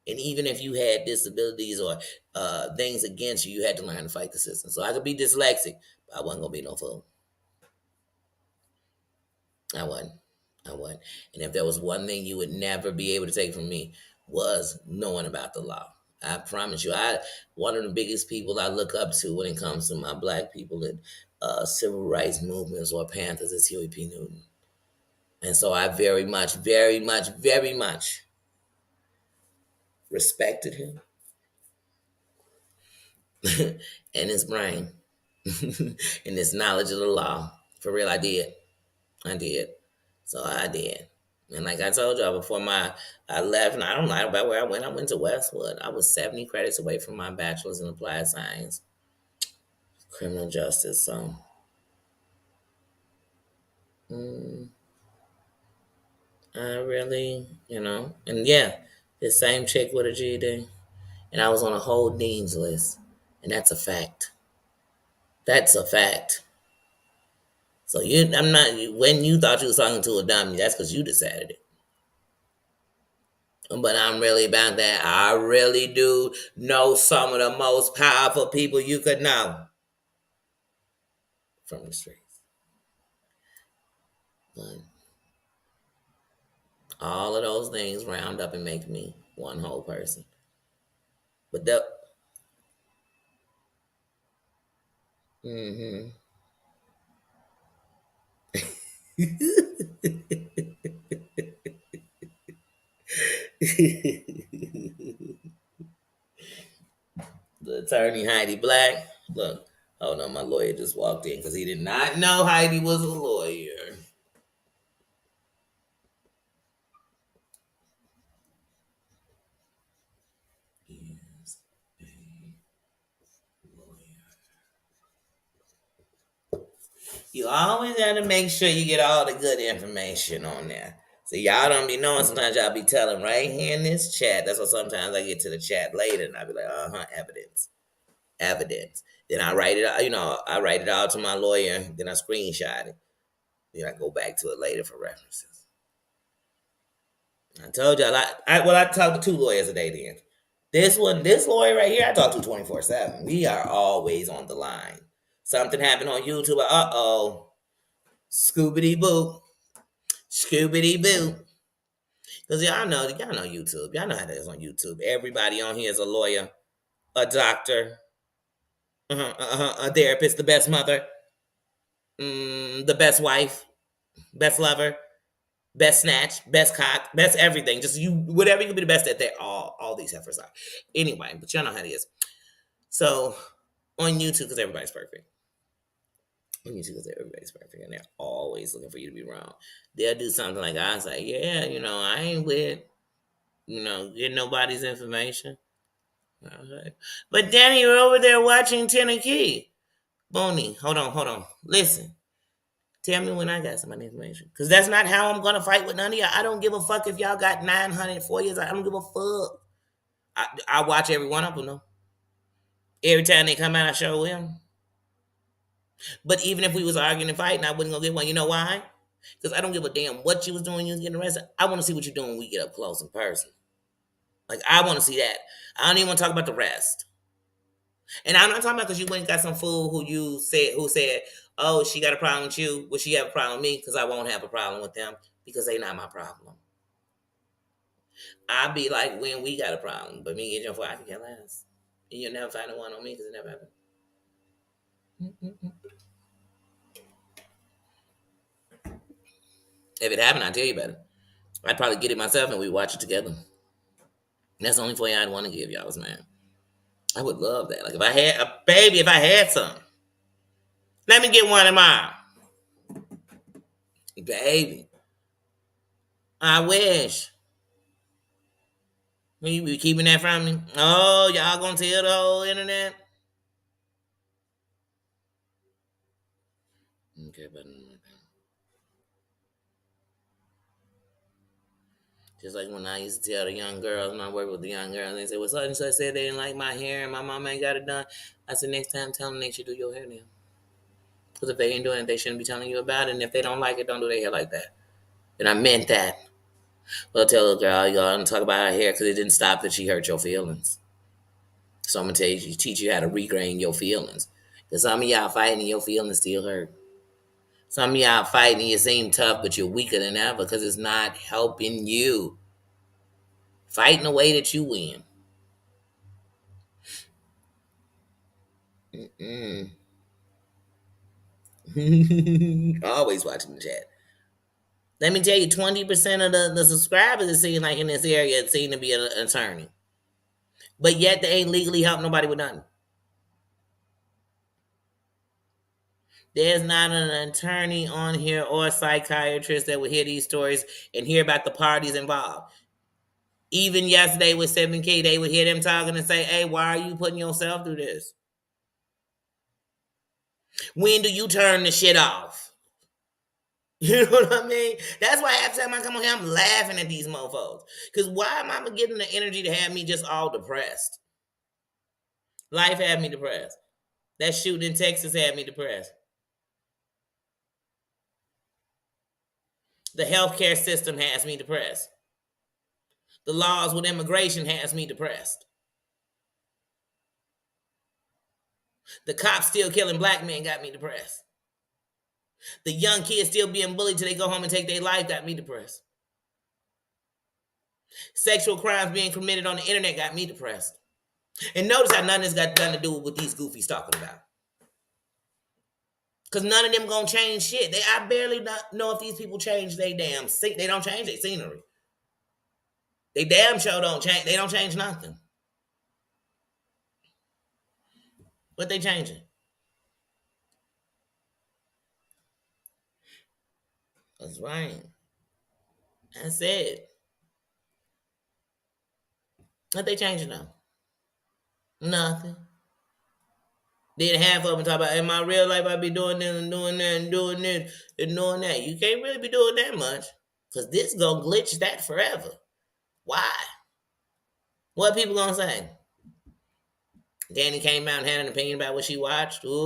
And even if you had disabilities or things against you, you had to learn to fight the system. So I could be dyslexic, but I wasn't gonna be no fool. I wasn't. I wasn't. And if there was one thing you would never be able to take from me was knowing about the law. I promise you, I one of the biggest people I look up to when it comes to my black people in civil rights movements or Panthers is Huey P. Newton. And so I very much respected him and his brain and his knowledge of the law. For real, I did. I did. So I did. And like I told y'all before I left, and I don't lie about where I went. I went to Westwood. I was 70 credits away from my bachelor's in applied science, criminal justice. So mm, I really, and yeah, the same chick with a GED. And I was on a whole dean's list. And that's a fact. That's a fact. So I'm not, when you thought you was talking to a dummy, that's because you decided it. But I'm really about that. I really do know some of the most powerful people you could know from the streets. But all of those things round up and make me one whole person. But the mm-hmm. The attorney Heidi Black. Look, oh no, my lawyer just walked in because he did not know Heidi was a lawyer. Is a lawyer. You always got to make sure you get all the good information on there. See, y'all don't be knowing. Sometimes y'all be telling right here in this chat. That's why sometimes I get to the chat later and I be like, evidence, evidence. Then I write it out. I write it out to my lawyer. Then I screenshot it. Then I go back to it later for references. I told y'all. I talked to two lawyers a day. Then this lawyer right here, I talk to 24/7. We are always on the line. Something happened on YouTube. Scoobity boo, scoobity boo. Because y'all know YouTube. Y'all know how that is on YouTube. Everybody on here is a lawyer, a doctor, a therapist, the best mother, the best wife, best lover, best snatch, best cock, best everything. Just you, whatever you can be the best at. That all these heifers are. Anyway, but y'all know how it is. So on YouTube, because everybody's perfect. On YouTube, because everybody's perfect, and they're always looking for you to be wrong. They'll do something like I was like, yeah, I ain't with, getting nobody's information. Okay. But Danny, you're over there watching Tennessee. Bonnie, hold on. Listen. Tell me when I got some information. Because that's not how I'm going to fight with none of y'all. I don't give a fuck if y'all got 904 years. I don't give a fuck. I watch every one of them, though. Every time they come out, I show them. But even if we was arguing and fighting, I wouldn't go get one. You know why? Because I don't give a damn what you was doing. You was getting arrested. I want to see what you're doing when we get up close in person. Like, I want to see that. I don't even want to talk about the rest. And I'm not talking about because you went and got some fool who said, oh, she got a problem with you. Will she have a problem with me? Because I won't have a problem with them because they not my problem. I'll be like, when we got a problem, but me and your I can get less. And you'll never find a one on me because it never happened. If it happened, I'd tell you about it. I'd probably get it myself and we watch it together. And that's the only way I'd want to give y'all was, man. I would love that. Like if I had a baby, if I had some, let me get one tomorrow. Baby. I wish. You be keeping that from me? Oh, y'all gonna tell the whole internet? Okay, but just like when I used to tell the young girls when I work with the young girls, they say, well, such and such said they didn't like my hair and my mom ain't got it done. I said, next time tell them they should do your hair now. Because if they ain't doing it, they shouldn't be telling you about it. And if they don't like it, don't do their hair like that. And I meant that. Well, tell the girl, you don't talk about her hair because it didn't stop that she hurt your feelings. So I'm going to teach you how to regrain your feelings. Because some of y'all fighting and your feelings still hurt. Some of y'all fighting and you seem tough, but you're weaker than ever because it's not helping you. Fight in the way that you win. Always watching the chat. Let me tell you, 20% of the subscribers, it seems like in this area, it seem to be an attorney. But yet they ain't legally helping nobody with nothing. There's not an attorney on here or a psychiatrist that would hear these stories and hear about the parties involved. Even yesterday with 7K, they would hear them talking and say, hey, why are you putting yourself through this? When do you turn the shit off? You know what I mean? That's why every time I come on here, I'm laughing at these mofos. Because why am I getting the energy to have me just all depressed? Life had me depressed. That shooting in Texas had me depressed. The healthcare system has me depressed. The laws with immigration has me depressed. The cops still killing black men got me depressed. The young kids still being bullied till they go home and take their life got me depressed. Sexual crimes being committed on the internet got me depressed. And notice how none of this got nothing to do with what these goofies talking about. Because none of them gonna change shit. I barely know if these people change they don't change their scenery. They damn sure don't change. They don't change nothing. What they changing? That's right. That's it. What they changing now? Nothing. Then half of them talk about in my real life I be doing this and doing that and doing this and doing that. You can't really be doing that much. Because this gonna glitch that forever. Why? What people gonna say? Danny came out and had an opinion about what she watched. Ooh.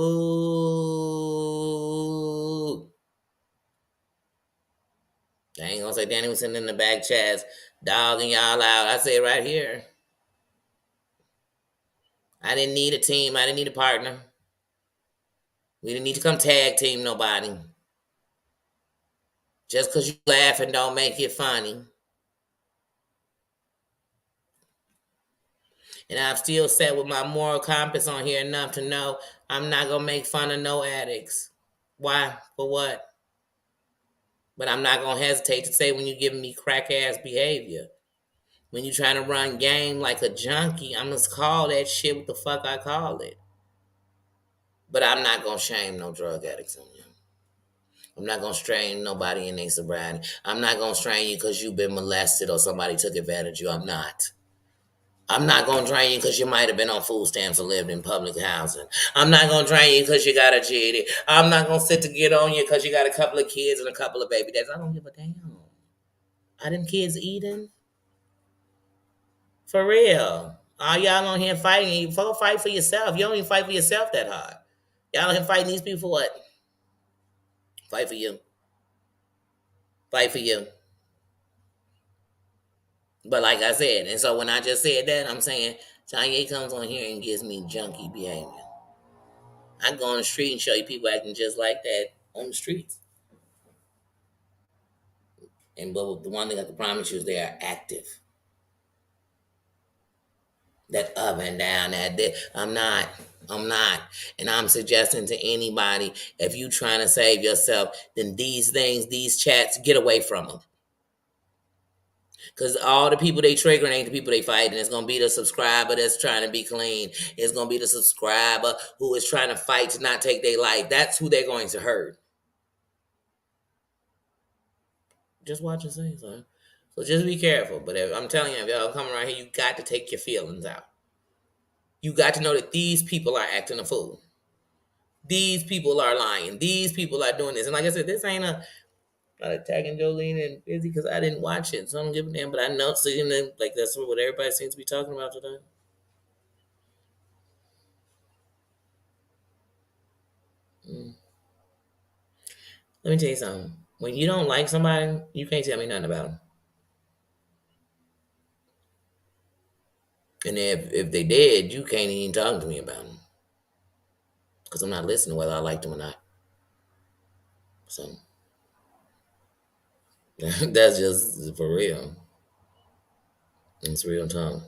I ain't gonna say Danny was sitting in the back chats, dogging y'all out. I say it right here. I didn't need a team. I didn't need a partner. We didn't need to come tag team nobody. Just because you laughing don't make it funny. And I've still sat with my moral compass on here enough to know I'm not gonna make fun of no addicts. Why? For what? But I'm not gonna hesitate to say when you're giving me crack ass behavior. When you're trying to run game like a junkie, I'm gonna call that shit what the fuck I call it. But I'm not gonna shame no drug addicts on you. I'm not gonna strain nobody in their sobriety. I'm not gonna strain you because you've been molested or somebody took advantage of you. I'm not. I'm not gonna drain you because you might have been on food stamps or lived in public housing. I'm not gonna drain you because you got a GED. I'm not gonna sit to get on you because you got a couple of kids and a couple of baby dads. I don't give a damn. Are them kids eating? For real. All y'all on here fighting, you fight for yourself. You don't even fight for yourself that hard. Y'all on here fighting these people for what? Fight for you. Fight for you. But like I said, and so when I just said that, I'm saying Kanye comes on here and gives me junkie behavior. I go on the street and show you people acting just like that on the streets. And but the one thing I can promise you is they are active. That up and down, that I'm not. I'm not. And I'm suggesting to anybody, if you trying to save yourself, then these things, these chats, get away from them. Because all the people they triggering ain't the people they fighting. It's going to be the subscriber that's trying to be clean. It's going to be the subscriber who is trying to fight to not take their life. That's who they're going to hurt. Just watch and see, son. So just be careful. But I'm telling you, if y'all come around here, you got to take your feelings out. You got to know that these people are acting a fool. These people are lying. These people are doing this. And like I said, this ain't not attacking Jolene and Busy because I didn't watch it. So I don't give a damn. But I know, seeing them, like that's what everybody seems to be talking about today. Mm. Let me tell you something. When you don't like somebody, you can't tell me nothing about them. And if they did, you can't even talk to me about them. Because I'm not listening whether I like them or not. So that's just for real. It's real talk.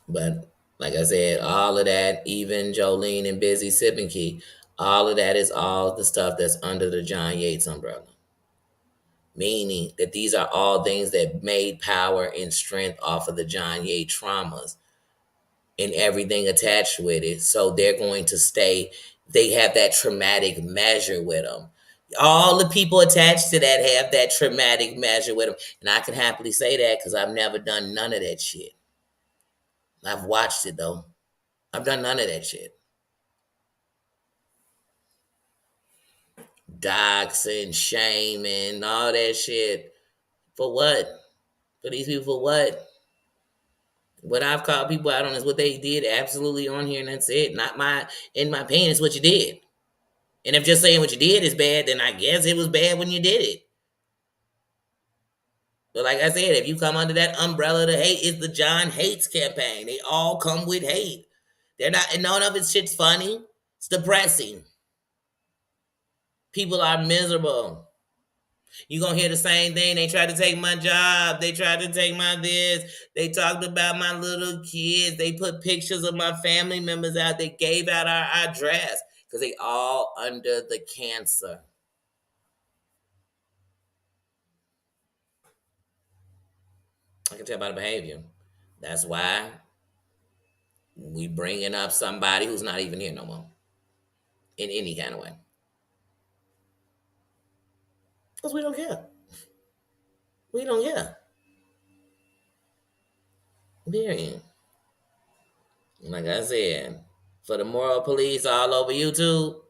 But like I said, all of that, even Jolene and Busy Sipping Key, all of that is all the stuff that's under the John Yates umbrella. Meaning that these are all things that made power and strength off of the John Yates traumas and everything attached with it. So they're going to stay, they have that traumatic measure with them. All the people attached to that have that traumatic measure with them. And I can happily say that because I've never done none of that shit. I've watched it though. I've done none of that shit. Doxing, shaming, all that shit. For what? For these people, for what? What I've called people out on is what they did absolutely on here, and that's it. Not my, in my opinion, it's what you did. And if just saying what you did is bad, then I guess it was bad when you did it. But like I said, if you come under that umbrella to hate, it's the John Hates campaign. They all come with hate. They're not, and none of it shit's funny. It's depressing. People are miserable. You gonna hear the same thing. They tried to take my job. They tried to take my this. They talked about my little kids. They put pictures of my family members out. They gave out our address because they all under the cancer. I can tell by the behavior. That's why we bringing up somebody who's not even here no more in any kind of way. Because we don't care. We don't care. Period. Like I said, for the moral police all over YouTube,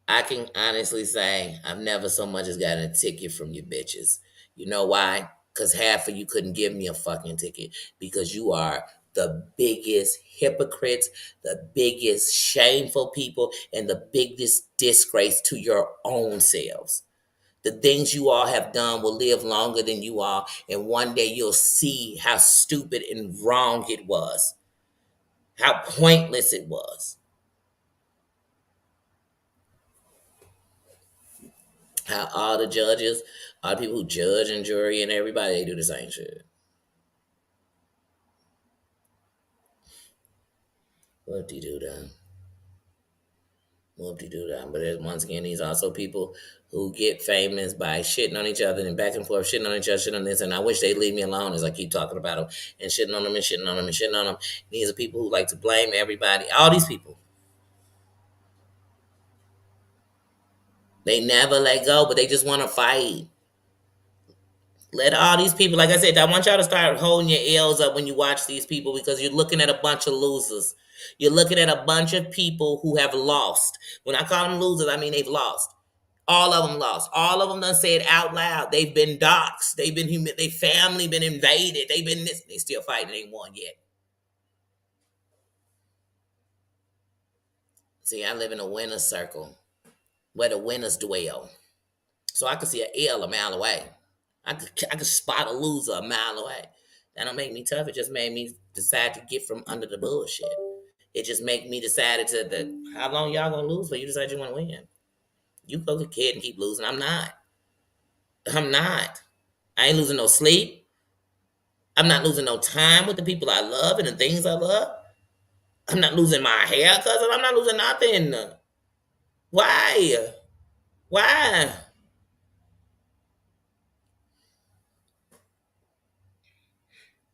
I can honestly say I've never so much as gotten a ticket from you bitches. You know why? Because half of you couldn't give me a fucking ticket because you are the biggest hypocrites, the biggest shameful people, and the biggest disgrace to your own selves. The things you all have done will live longer than you are, and one day you'll see how stupid and wrong it was, how pointless it was, how all the judges, all the people who judge and jury and everybody, they do the same shit. What do you do then? What do you do then? But there's, once again, these also people who get famous by shitting on each other and back and forth, shitting on each other, shitting on this, and I wish they'd leave me alone as I keep talking about them and shitting on them and shitting on them and shitting on them. These are people who like to blame everybody. All these people, they never let go, but they just want to fight. Let all these people, like I said, I want y'all to start holding your L's up when you watch these people because you're looking at a bunch of losers. You're looking at a bunch of people who have lost. When I call them losers, I mean they've lost. All of them lost. All of them done said out loud. They've been doxxed. They've been their family been invaded. They've been this. They still fighting. They ain't won yet. See, I live in a winner's circle where the winners dwell. So I could see an L a mile away. I could spot a loser a mile away. That don't make me tough. It just made me decide to get from under the bullshit. It just make me decided to how long y'all gonna lose for you decide you want to win. You go to kid and keep losing. I'm not. I'm not. I ain't losing no sleep. I'm not losing no time with the people I love and the things I love. I'm not losing my hair, cousin. I'm not losing nothing. Why? Why?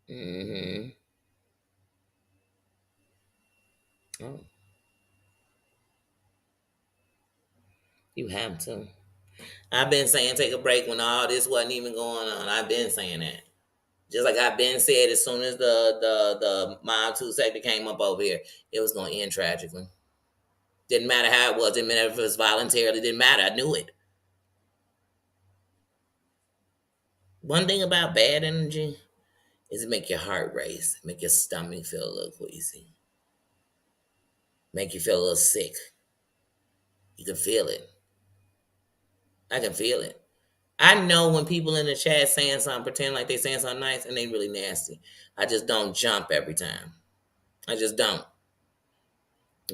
Mm-hmm. Oh, you have to. I've been saying take a break when all this wasn't even going on. I've been saying that. Just like I've been said, as soon as the Mob 2 sector came up over here, it was going to end tragically. Didn't matter how it was. Didn't matter if it was voluntarily. Didn't matter. I knew it. One thing about bad energy is it make your heart race, make your stomach feel a little queasy, make you feel a little sick. You can feel it. I can feel it. I know when people in the chat saying something, pretend like they saying something nice, and they really nasty. I just don't jump every time. I just don't.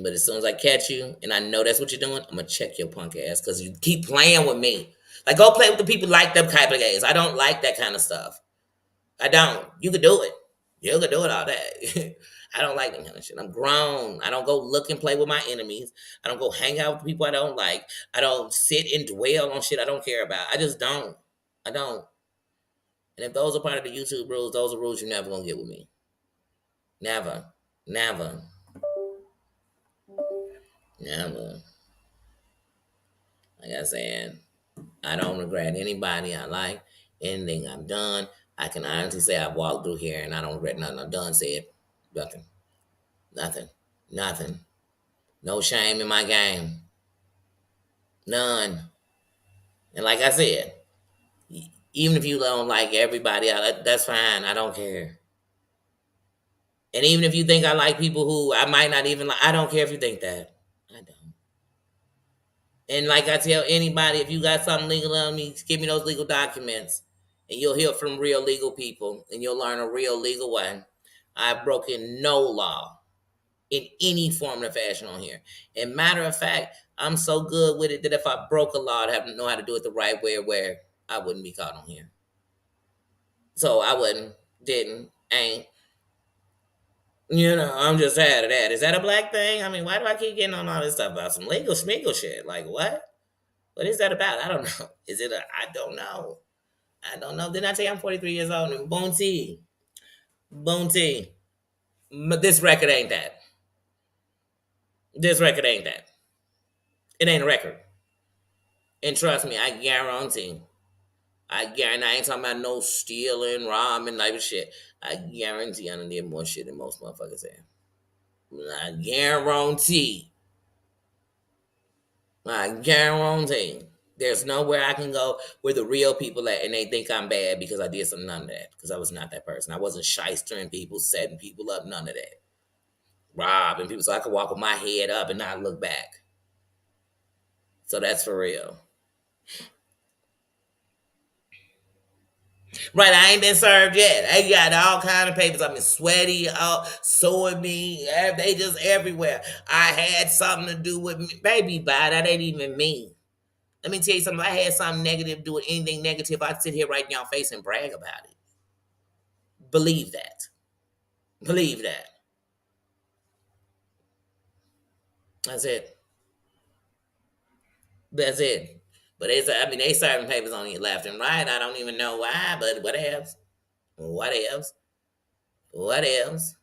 But as soon as I catch you, and I know that's what you're doing, I'm gonna check your punk ass because you keep playing with me. Like go play with the people like them type of games. I don't like that kind of stuff. I don't. You could do it. You could do it all day. I don't like that kind of shit. I'm grown. I don't go look and play with my enemies. I don't go hang out with people I don't like. I don't sit and dwell on shit I don't care about. I just don't. I don't. And if those are part of the YouTube rules, those are rules you're never gonna get with me. Never. Never. Never. Like I said, I don't regret anybody I like, anything I've done. I can honestly say I've walked through here and I don't regret nothing I've done, said. Nothing. Nothing. Nothing. No shame in my game. None. And like I said, even if you don't like everybody, that's fine. I don't care. And even if you think I like people who I might not even like, I don't care if you think that. I don't. And like I tell anybody, if you got something legal on me, give me those legal documents. And you'll hear from real legal people and you'll learn a real legal way. I've broken no law in any form or fashion on here. And matter of fact, I'm so good with it that if I broke a law, I'd have to know how to do it the right way where I wouldn't be caught on here. So I wouldn't, didn't, ain't. I'm just tired of that. Is that a black thing? I mean, why do I keep getting on all this stuff about some legal schmeagle shit? Like, what? What is that about? I don't know. Is it I don't know. I don't know. Didn't I tell you I'm 43 years old? And boom tea. Boom tea. But this record ain't that. This record ain't that. It ain't a record. And trust me, I guarantee. I guarantee. I ain't talking about no stealing, robbing, type of shit. I guarantee I done did more shit than most motherfuckers have. I guarantee I guarantee there's nowhere I can go where the real people at and they think I'm bad because I did some none of that. Because I was not that person. I wasn't shystering people, setting people up, none of that. Robbing people so I could walk with my head up and not look back. So that's for real. Right, I ain't been served yet. I got all kind of papers. I've been sweaty, suing me. They just everywhere. I had something to do with me. Baby, bye. That ain't even me. Let me tell you something. If I had something negative to do with anything negative, I'd sit here right in your face and brag about it. Believe that. Believe that. That's it. That's it. But they serving papers on you left and right. I don't even know why, but what else? What else? What else?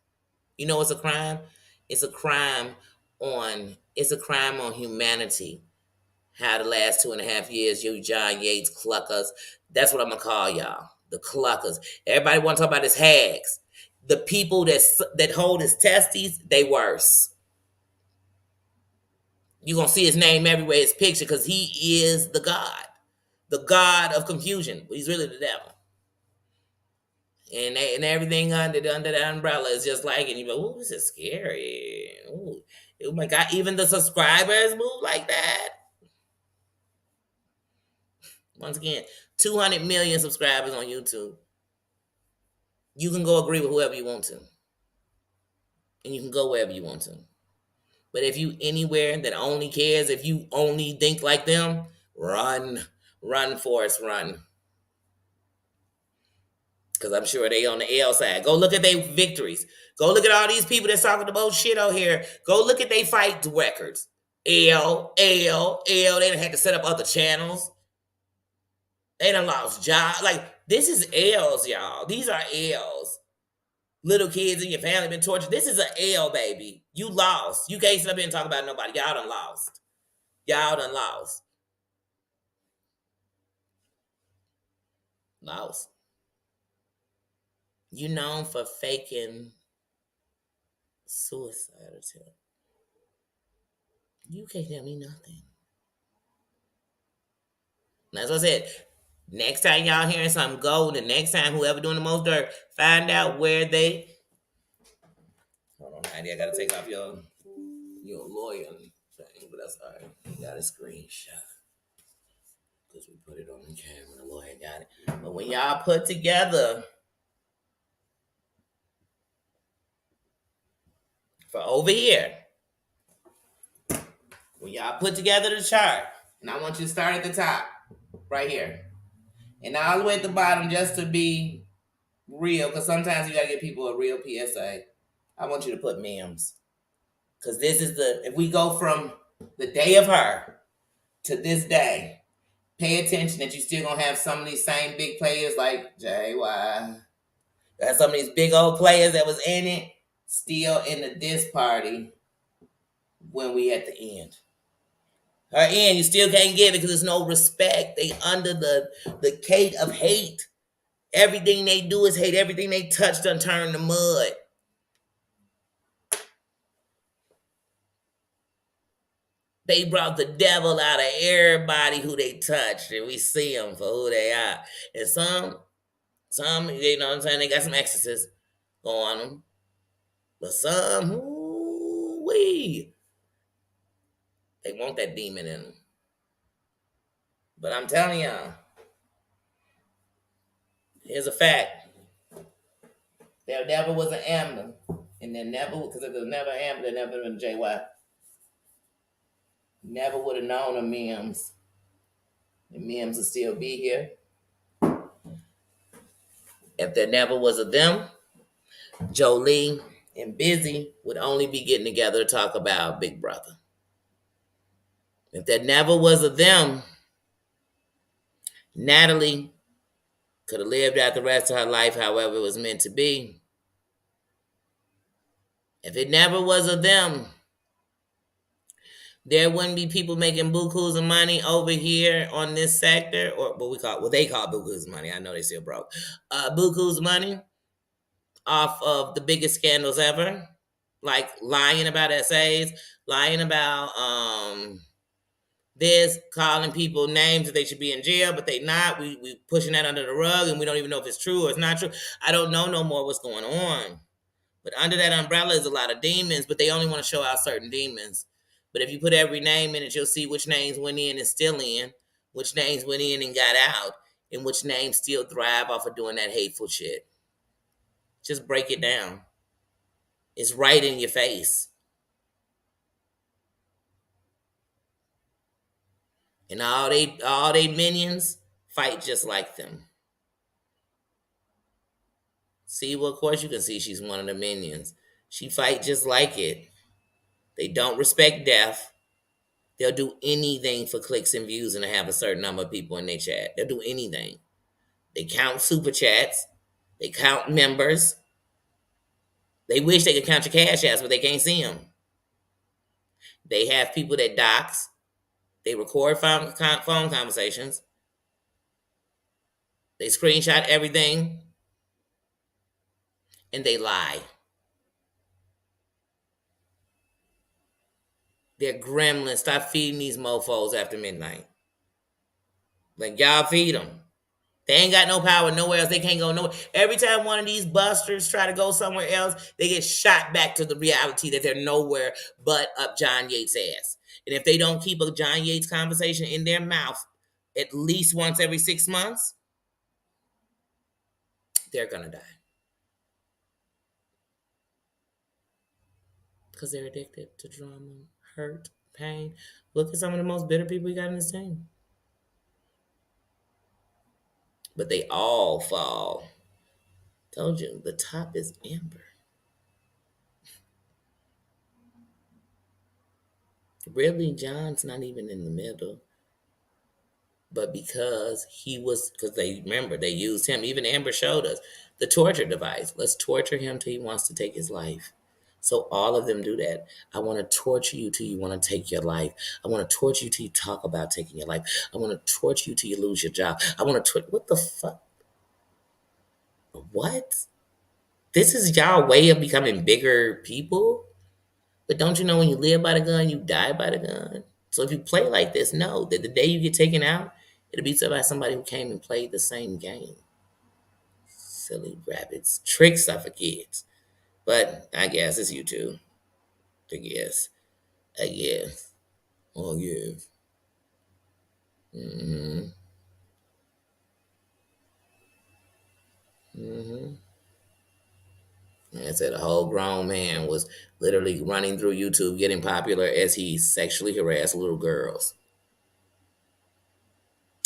You know it's a crime? It's a crime on humanity. How the last 2.5 years, you John Yates cluckers. That's what I'm gonna call y'all. The cluckers. Everybody wanna talk about his hags. The people that hold his testes, they worse. You're gonna see his name everywhere, his picture, because he is the God. The God of confusion. But he's really the devil. And everything under the umbrella is just like, and you go, ooh, this is scary. Ooh, oh my God, even the subscribers move like that. Once again, 200 million subscribers on YouTube. You can go agree with whoever you want to, and you can go wherever you want to. But if you anywhere that only cares, if you only think like them, run, run, Forrest, run. Because I'm sure they on the L side. Go look at their victories. Go look at all these people that's talking the most shit out here. Go look at their fight records. L. They done had to set up other channels. They done lost jobs. Like, this is L's, y'all. These are L's. Little kids in your family been tortured. This is an L, baby. You lost. You can't sit up here and talk about nobody. Y'all done lost. Y'all done lost. Lost. You known for faking suicide attempt. You can't tell me nothing. That's what I said. Next time y'all hearing something, go. The next time whoever doing the most dirt, find out where they. Hold on, Heidi, I gotta take off your lawyer thing, but that's all right. You got a screenshot because we put it on the camera. The lawyer got it. But when y'all put together for over here, when y'all put together the chart, and I want you to start at the top, right here, and all the way at the bottom, just to be real, because sometimes you gotta give people a real PSA. I want you to put memes. Because this is if we go from the day of her to this day, pay attention that you still gonna have some of these same big players like JY. Got some of these big old players that was in it, still in the diss party when we at the end. Her end, you still can't give it because there's no respect. They under the cake of hate. Everything they do is hate. Everything they touch done turn to mud. They brought the devil out of everybody who they touched, and we see them for who they are. And some, you know what I'm saying, they got some exorcists going on them. But some, they want that demon in them. But I'm telling y'all, here's a fact. There never was an Amber, and there never, because if there was never an Amber, there never been JY. Never would have known of Mims. And Mims would still be here. If there never was a them, Jolie and Busy would only be getting together to talk about Big Brother. If there never was a them, Natalie could have lived out the rest of her life however it was meant to be. If it never was a them, there wouldn't be people making bukus of money over here on this sector, or what they call bukus of money. I know they still broke. Bukus of money off of the biggest scandals ever, like lying about essays, lying about This calling people names that they should be in jail, but they not. We pushing that under the rug, and we don't even know if it's true or it's not true. I don't know no more what's going on. But under that umbrella is a lot of demons, but they only want to show out certain demons. But if you put every name in it, you'll see which names went in and still in, which names went in and got out, and which names still thrive off of doing that hateful shit. Just break it down. It's right in your face. And all they minions fight just like them. See, well, of course you can see she's one of the minions. She fight just like it. They don't respect death. They'll do anything for clicks and views and to have a certain number of people in their chat. They'll do anything. They count super chats. They count members. They wish they could count your cash apps, but they can't see them. They have people that dox. They record phone conversations. They screenshot everything. And they lie. They're gremlins. Stop feeding these mofos after midnight. Like, y'all feed them. They ain't got no power nowhere else. They can't go nowhere. Every time one of these busters try to go somewhere else, they get shot back to the reality that they're nowhere but up John Yates' ass. And if they don't keep a John Yates conversation in their mouth at least once every 6 months, they're going to die. Because they're addicted to drama, hurt, pain. Look at some of the most bitter people we got in this team. But they all fall. Told you, the top is Amber. Really, John's not even in the middle. But because they remember, they used him. Even Amber showed us the torture device. Let's torture him till he wants to take his life. So all of them do that. I want to torture you till you want to take your life. I want to torture you till you talk about taking your life. I want to torture you till you lose your job. I want to what the fuck? What? This is y'all way of becoming bigger people? But don't you know when you live by the gun, you die by the gun? So if you play like this, know that the day you get taken out, it'll be by somebody who came and played the same game. Silly rabbits. Tricks are for kids. But I guess it's you too. I guess. Oh, yes. Mm-hmm. Mm-hmm. And I said a whole grown man was literally running through YouTube getting popular as he sexually harassed little girls.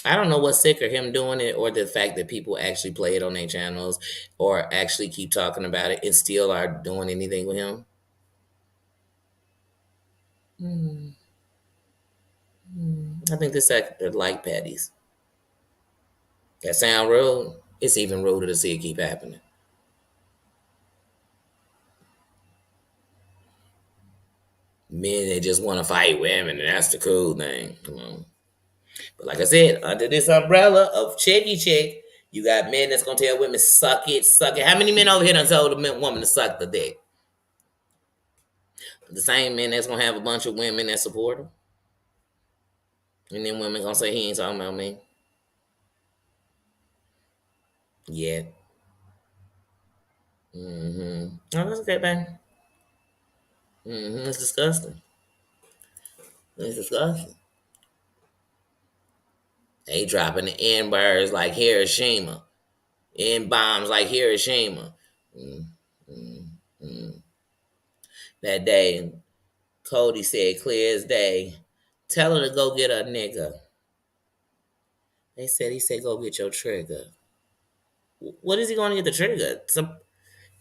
I don't know what's sicker, him doing it or the fact that people actually play it on their channels or actually keep talking about it and still are doing anything with him. Mm. I think this actor like patties. That sound rude. It's even ruder to see it keep happening. Men that just want to fight women, and that's the cool thing. Come on. But like I said, under this umbrella of chicky chick, you got men that's gonna tell women suck it, suck it. How many men over here done told a woman to suck the dick? The same men that's gonna have a bunch of women that support him, and then women gonna say he ain't talking about me. Yeah. Mm-hmm. Oh, that's okay, man. Mm-hmm. It's disgusting. It's disgusting. They dropping the N birds like Hiroshima, N bombs like Hiroshima. Mm-hmm. That day, Cody said, clear as day, tell her to go get a nigga. He said, go get your trigger. What is he going to get the trigger?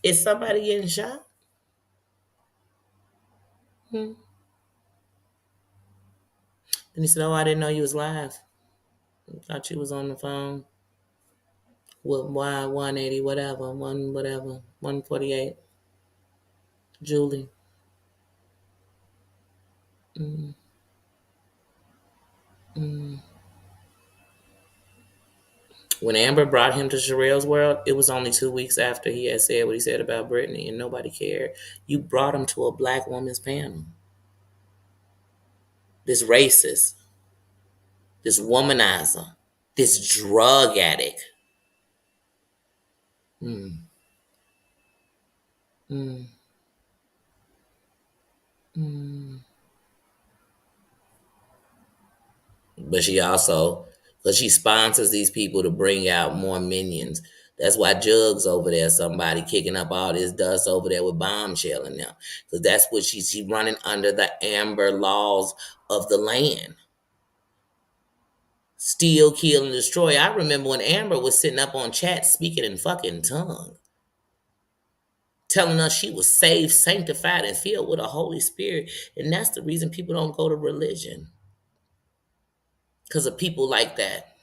Is somebody getting shot? Hmm. Then he said, oh, I didn't know you was live. I thought you was on the phone. With Y 180, whatever, 148. Julie. Mm, mm. When Amber brought him to Sherelle's world, it was only 2 weeks after he had said what he said about Brittany, and nobody cared. You brought him to a black woman's panel. This racist. this womanizer, this drug addict. Mm, mm, mm. But she also, because she sponsors these people to bring out more minions. That's why Jugs over there, somebody kicking up all this dust over there with Bombshell and them. Because that's what she running under the Amber laws of the land. Steal, kill, and destroy. I remember when Amber was sitting up on chat speaking in fucking tongue, telling us she was saved, sanctified, and filled with the Holy Spirit. And that's the reason people don't go to religion. Because of people like that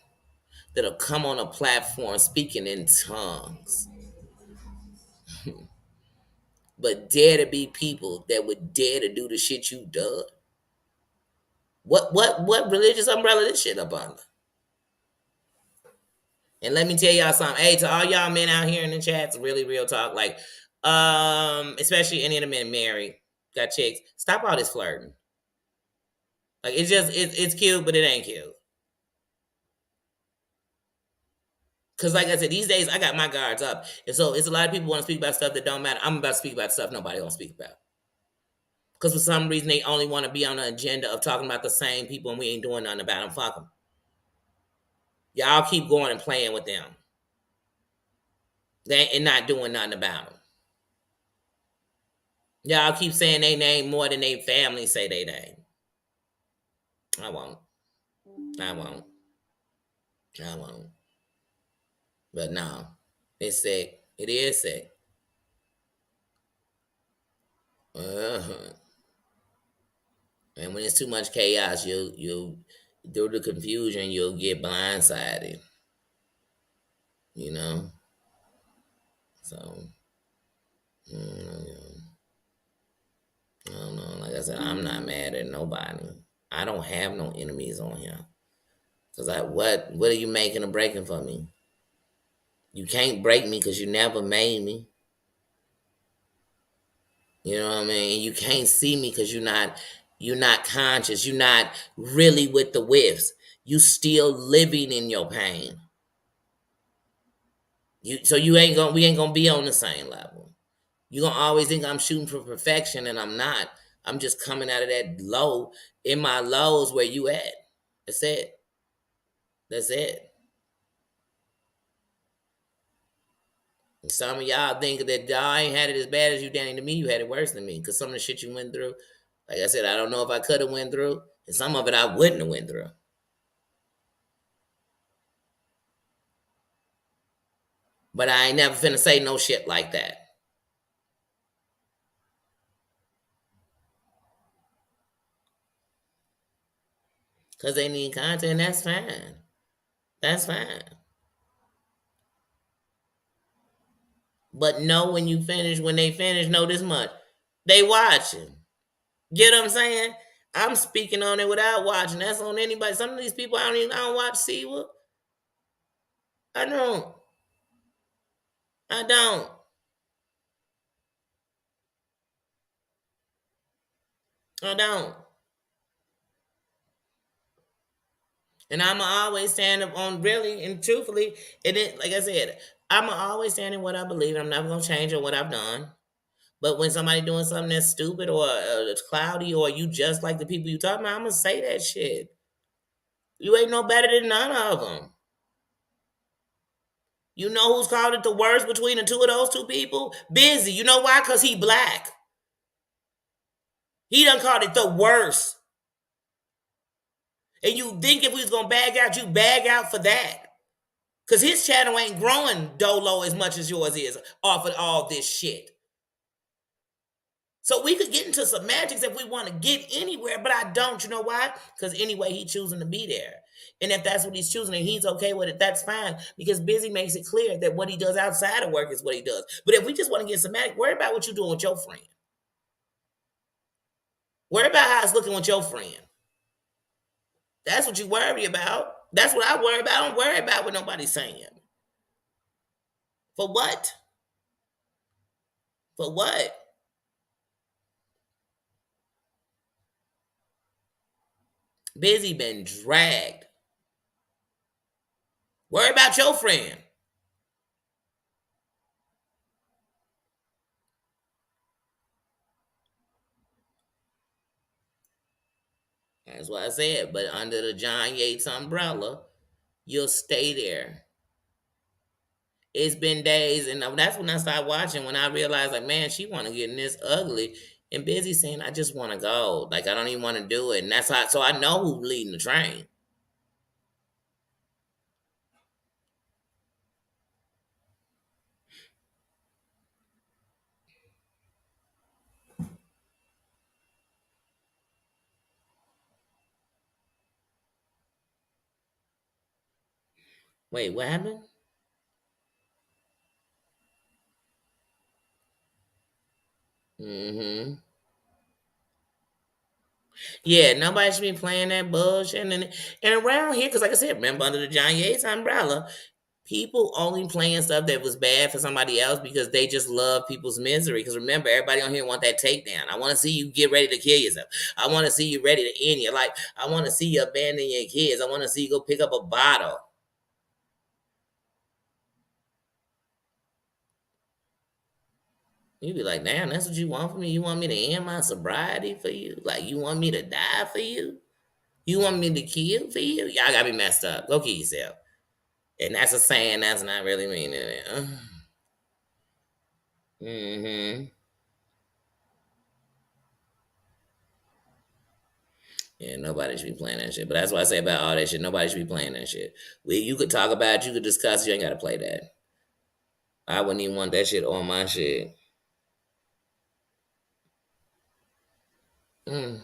that'll come on a platform speaking in tongues, but dare to be people that would dare to do the shit you done. What religious umbrella this shit up under? And let me tell y'all something. Hey, to all y'all men out here in the chats, really real talk, like, especially any of the men married, got chicks. Stop all this flirting. Like it's cute, but it ain't cute. Cause like I said, these days I got my guards up, and so it's a lot of people want to speak about stuff that don't matter. I'm about to speak about stuff nobody gonna speak about. Because for some reason they only want to be on the agenda of talking about the same people, and we ain't doing nothing about them. Fuck them. Y'all keep going and playing with them. They and not doing nothing about them. Y'all keep saying they name more than they family say they name. I won't. I won't. I won't. But no, it's sick. It is sick. Uh-huh. And when it's too much chaos, you through the confusion, you'll get blindsided. You know. So, mm, I don't know. Like I said, I'm not mad at nobody. I don't have no enemies on here. Cause what are you making or breaking for me? You can't break me because you never made me. You know what I mean? You can't see me because you're not conscious. You're not really with the whiffs. You still living in your pain. You ain't gonna we ain't gonna be on the same level. You gonna always think I'm shooting for perfection and I'm not. I'm just coming out of that low in my lows where you at. That's it. That's it. And some of y'all think that y'all ain't had it as bad as you, Danny. To me, you had it worse than me. Cause some of the shit you went through, like I said, I don't know if I could have went through. And some of it I wouldn't have went through. But I ain't never finna say no shit like that. Cause they need content, that's fine. That's fine. But know when you finish, when they finish, know this much. They watching. Get what I'm saying? I'm speaking on it without watching. That's on anybody. Some of these people I don't watch Siwa. I don't. I don't. I don't. And I'ma always stand up on really and truthfully, and it like I said, I'ma always stand in what I believe. I'm never gonna change on what I've done. But when somebody doing something that's stupid or cloudy or you just like the people you talking about, I'm gonna say that shit. You ain't no better than none of them. You know who's called it the worst between the two of those two people? Busy. You know why? Because he black. He done called it the worst. And you think if we was gonna bag out, you bag out for that. Because his channel ain't growing dolo as much as yours is off of all this shit. So we could get into semantics if we want to get anywhere, but I don't. You know why? Because anyway, he choosing to be there. And if that's what he's choosing and he's okay with it, that's fine. Because Busy makes it clear that what he does outside of work is what he does. But if we just want to get semantic, worry about what you're doing with your friend. Worry about how it's looking with your friend. That's what you worry about. That's what I worry about. I don't worry about what nobody's saying. For what? For what? Busy been dragged. Worry about your friend. That's what I said. But under the John Yates umbrella, you'll stay there. It's been days, and that's when I started watching. When I realized, like, man, she want to get in this ugly, and Busy saying, I just want to go. Like, I don't even want to do it. And that's how. So I know who's leading the train. Wait, what happened? Mm-hmm. Yeah, nobody should be playing that bullshit. And around here, because like I said, remember under the John Yates umbrella, people only playing stuff that was bad for somebody else because they just love people's misery. Because remember, everybody on here want that takedown. I want to see you get ready to kill yourself. I want to see you ready to end your life. I want to see you abandon your kids. I want to see you go pick up a bottle. You be like, damn, that's what you want from me? You want me to end my sobriety for you? Like, you want me to die for you? You want me to kill for you? Y'all got me messed up. Go kill yourself. And that's a saying that's not really meaning it. Mm-hmm. Yeah, nobody should be playing that shit. But that's what I say about all that shit. Nobody should be playing that shit. You could talk about it, you could discuss, you ain't gotta play that. I wouldn't even want that shit on my shit. Mm.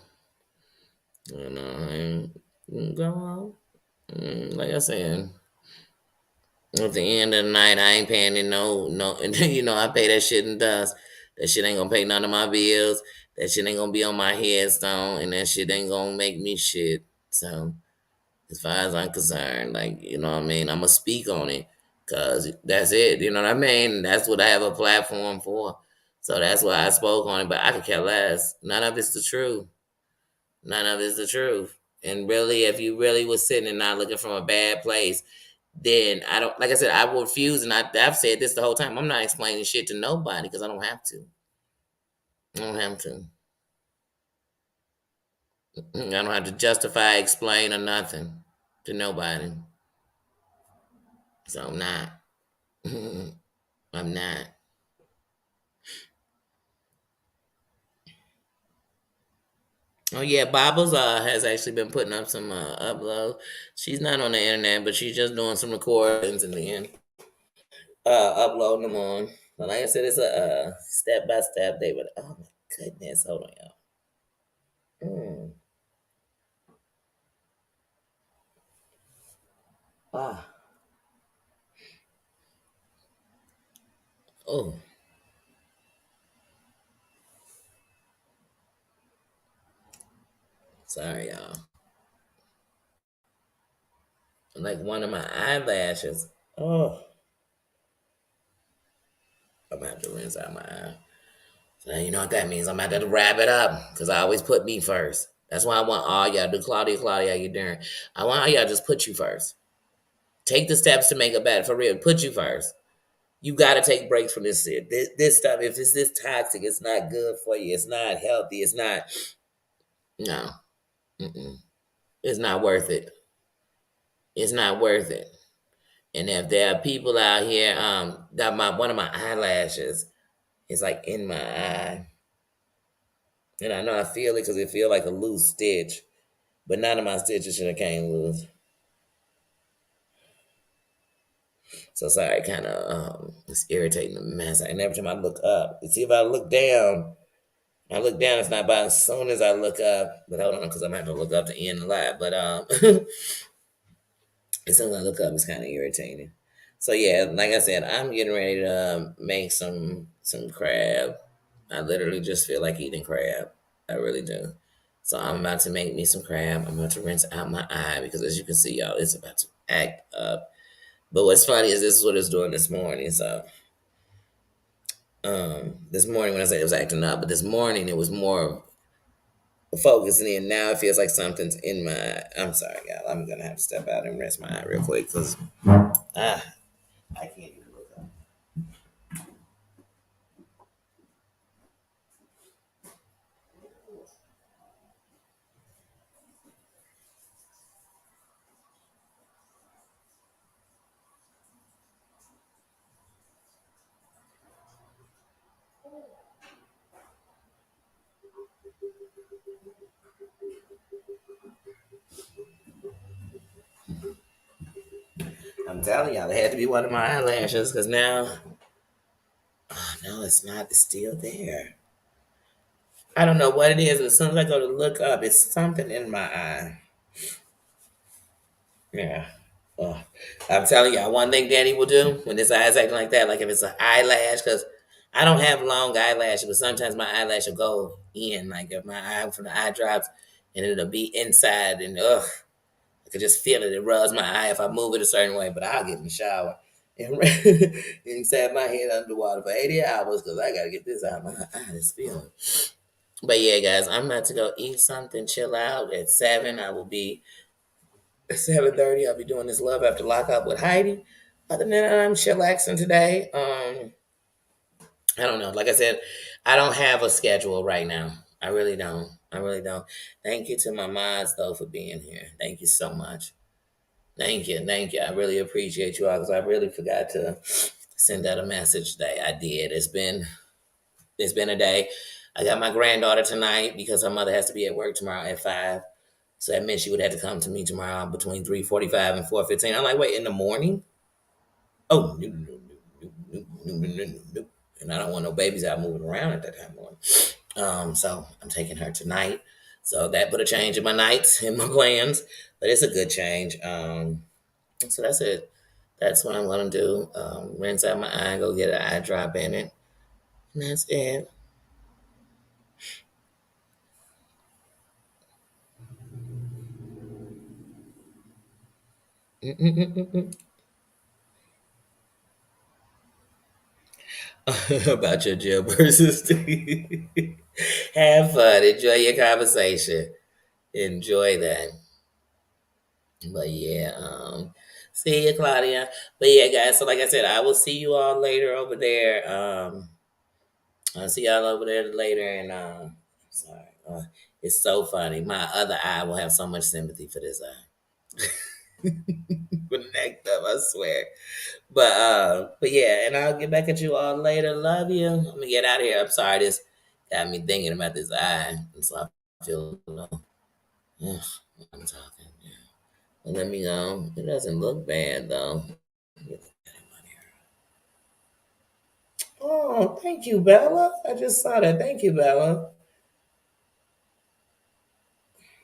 You know, go on. Like I said, at the end of the night, I ain't paying it no. I pay that shit in dust. That shit ain't gonna pay none of my bills. That shit ain't gonna be on my headstone, and that shit ain't gonna make me shit. So, as far as I'm concerned, like, you know what I mean, I'm gonna speak on it because that's it. You know what I mean? That's what I have a platform for. So that's why I spoke on it. But I could care less. None of it's the truth. None of it's the truth. And really, if you really was sitting and not looking from a bad place, then I don't. Like I said, I will refuse, and I've said this the whole time. I'm not explaining shit to nobody because I don't have to. I don't have to. I don't have to justify, explain, or nothing to nobody. So I'm not. I'm not. Oh yeah, Bobbles has actually been putting up some uploads. She's not on the internet, but she's just doing some recordings and then uploading them on. But like I said, it's a step by step. They would. Oh my goodness, hold on, y'all. Mm. Ah, oh, sorry, y'all. Like one of my eyelashes. Oh, I'm gonna have to rinse out my eye. So you know what that means? I'm gonna have to wrap it up because I always put me first. That's why I want all y'all do. Claudia, Claudia, how you doing? I want all y'all just put you first. Take the steps to make it better. For real, put you first. You got to take breaks from this shit. This stuff, if it's this toxic, it's not good for you. It's not healthy. It's not. No, mm-mm. It's not worth it. It's not worth it. And if there are people out here, that my one of my eyelashes is like in my eye, and I know I feel it because it feel like a loose stitch, but none of my stitches should have came loose. So sorry, kind of it's irritating the mess. And every time I look up, see if I look down. I look down, it's not by as soon as I look up, but hold on, because I'm gonna have to look up to end the live. But as soon as I look up, it's kind of irritating. So yeah, like I said, I'm getting ready to make some crab. I literally just feel like eating crab. I really do. So I'm about to make me some crab. I'm about to rinse out my eye because as you can see, y'all, it's about to act up. But what's funny is this is what it's doing this morning. So this morning when I said it was acting up, but this morning it was more focusing in. Now it feels like something's in my eye. I'm sorry, y'all. I'm gonna have to step out and rest my eye real quick because ah, I can't even look up. I'm telling y'all, it had to be one of my eyelashes because now, oh no, it's not. It's still there. I don't know what it is, but as soon as I go to look up, it's something in my eye. Yeah. Oh, I'm telling y'all, one thing Danny will do when his eyes acting like that, like if it's an eyelash, because I don't have long eyelashes, but sometimes my eyelash will go in, like if my eye from the eye drops, and it'll be inside, and ugh, I could just feel it. It rubs my eye if I move it a certain way, but I'll get in the shower and inside my head underwater for 80 hours because I got to get this out of my eye. This feeling. But yeah, guys, I'm about to go eat something, chill out. At 7, I will be at 7:30. I'll be doing this love after lockup with Heidi. Other than that, I'm chillaxing today. I don't know. Like I said, I don't have a schedule right now. I really don't. I really don't. Thank you to my mods though for being here. Thank you so much. Thank you, thank you. I really appreciate you all because I really forgot to send out a message today. I did. It's been a day. I got my granddaughter tonight because her mother has to be at work tomorrow at 5. So that meant she would have to come to me tomorrow between 3:45 and 4:15. I'm like, wait, in the morning? Oh, no, no, no, no, no, no, no, no, no. And I don't want no babies out moving around at that time morning. So I'm taking her tonight. So that put a change in my nights and my plans, but it's a good change. So that's it. That's what I'm gonna do. Rinse out my eye, go get an eye drop in it, and that's it. About your jailbird Steve. Have fun. Enjoy your conversation. Enjoy that. But yeah, see you, Claudia. But yeah, guys. So like I said, I will see you all later over there. I'll see y'all over there later. And sorry, it's so funny. My other eye will have so much sympathy for this eye. With necked up, I swear. But yeah, and I'll get back at you all later. Love you. I'm gonna get out of here. I'm sorry, this got me thinking about this eye, and so I feel ugh, I'm talking. Yeah. But let me know. It doesn't look bad though. Oh, thank you, Bella. I just saw that. Thank you, Bella.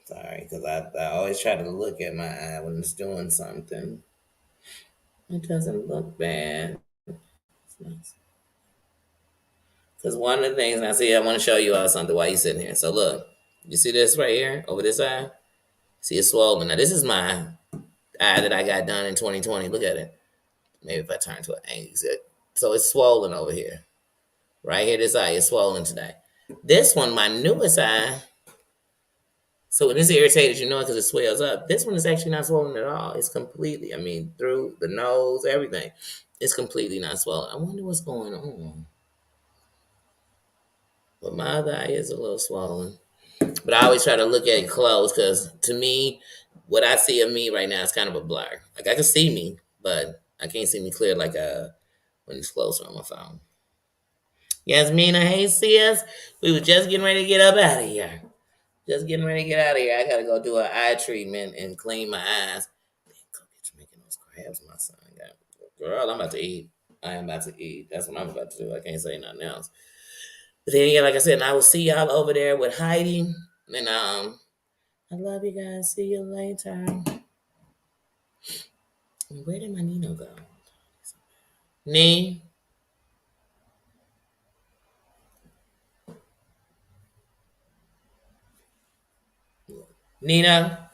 Sorry, because I always try to look at my eye when it's doing something. It doesn't look bad. Because one of the things I see, I want to show you all something while you're sitting here. So look, you see this right here over this eye? See it's swollen. Now this is my eye that I got done in 2020. Look at it. Maybe if I turn to an exit. So it's swollen over here. Right here, this eye is swollen today. This one, my newest eye. So when it's irritated, you know it because it swells up. This one is actually not swollen at all. It's completely, I mean, through the nose, everything. It's completely not swollen. I wonder what's going on. But my other eye is a little swollen. But I always try to look at it close because to me, what I see of me right now is kind of a blur. Like I can see me, but I can't see me clear like when it's closer on my phone. Yasmina, hey sis. We were just getting ready to get up out of here. Just getting ready to get out of here. I gotta go do an eye treatment and clean my eyes. Go get you making those crabs, my son got. Girl, I'm about to eat. I am about to eat. That's what I'm about to do. I can't say nothing else. But then yeah, like I said, and I will see y'all over there with Heidi. And I love you guys. See you later. Where did my Nino go? Nee, Nina.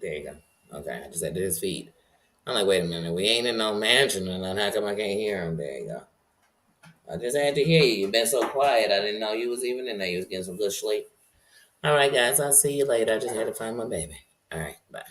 There you go. Okay, I just had to his feet. I'm like, wait a minute. We ain't in no mansion or nothing. How come I can't hear him? There you go. I just had to hear you. You've been so quiet. I didn't know you was even in there. You was getting some good sleep. All right, guys. I'll see you later. I just had to find my baby. All right. Bye.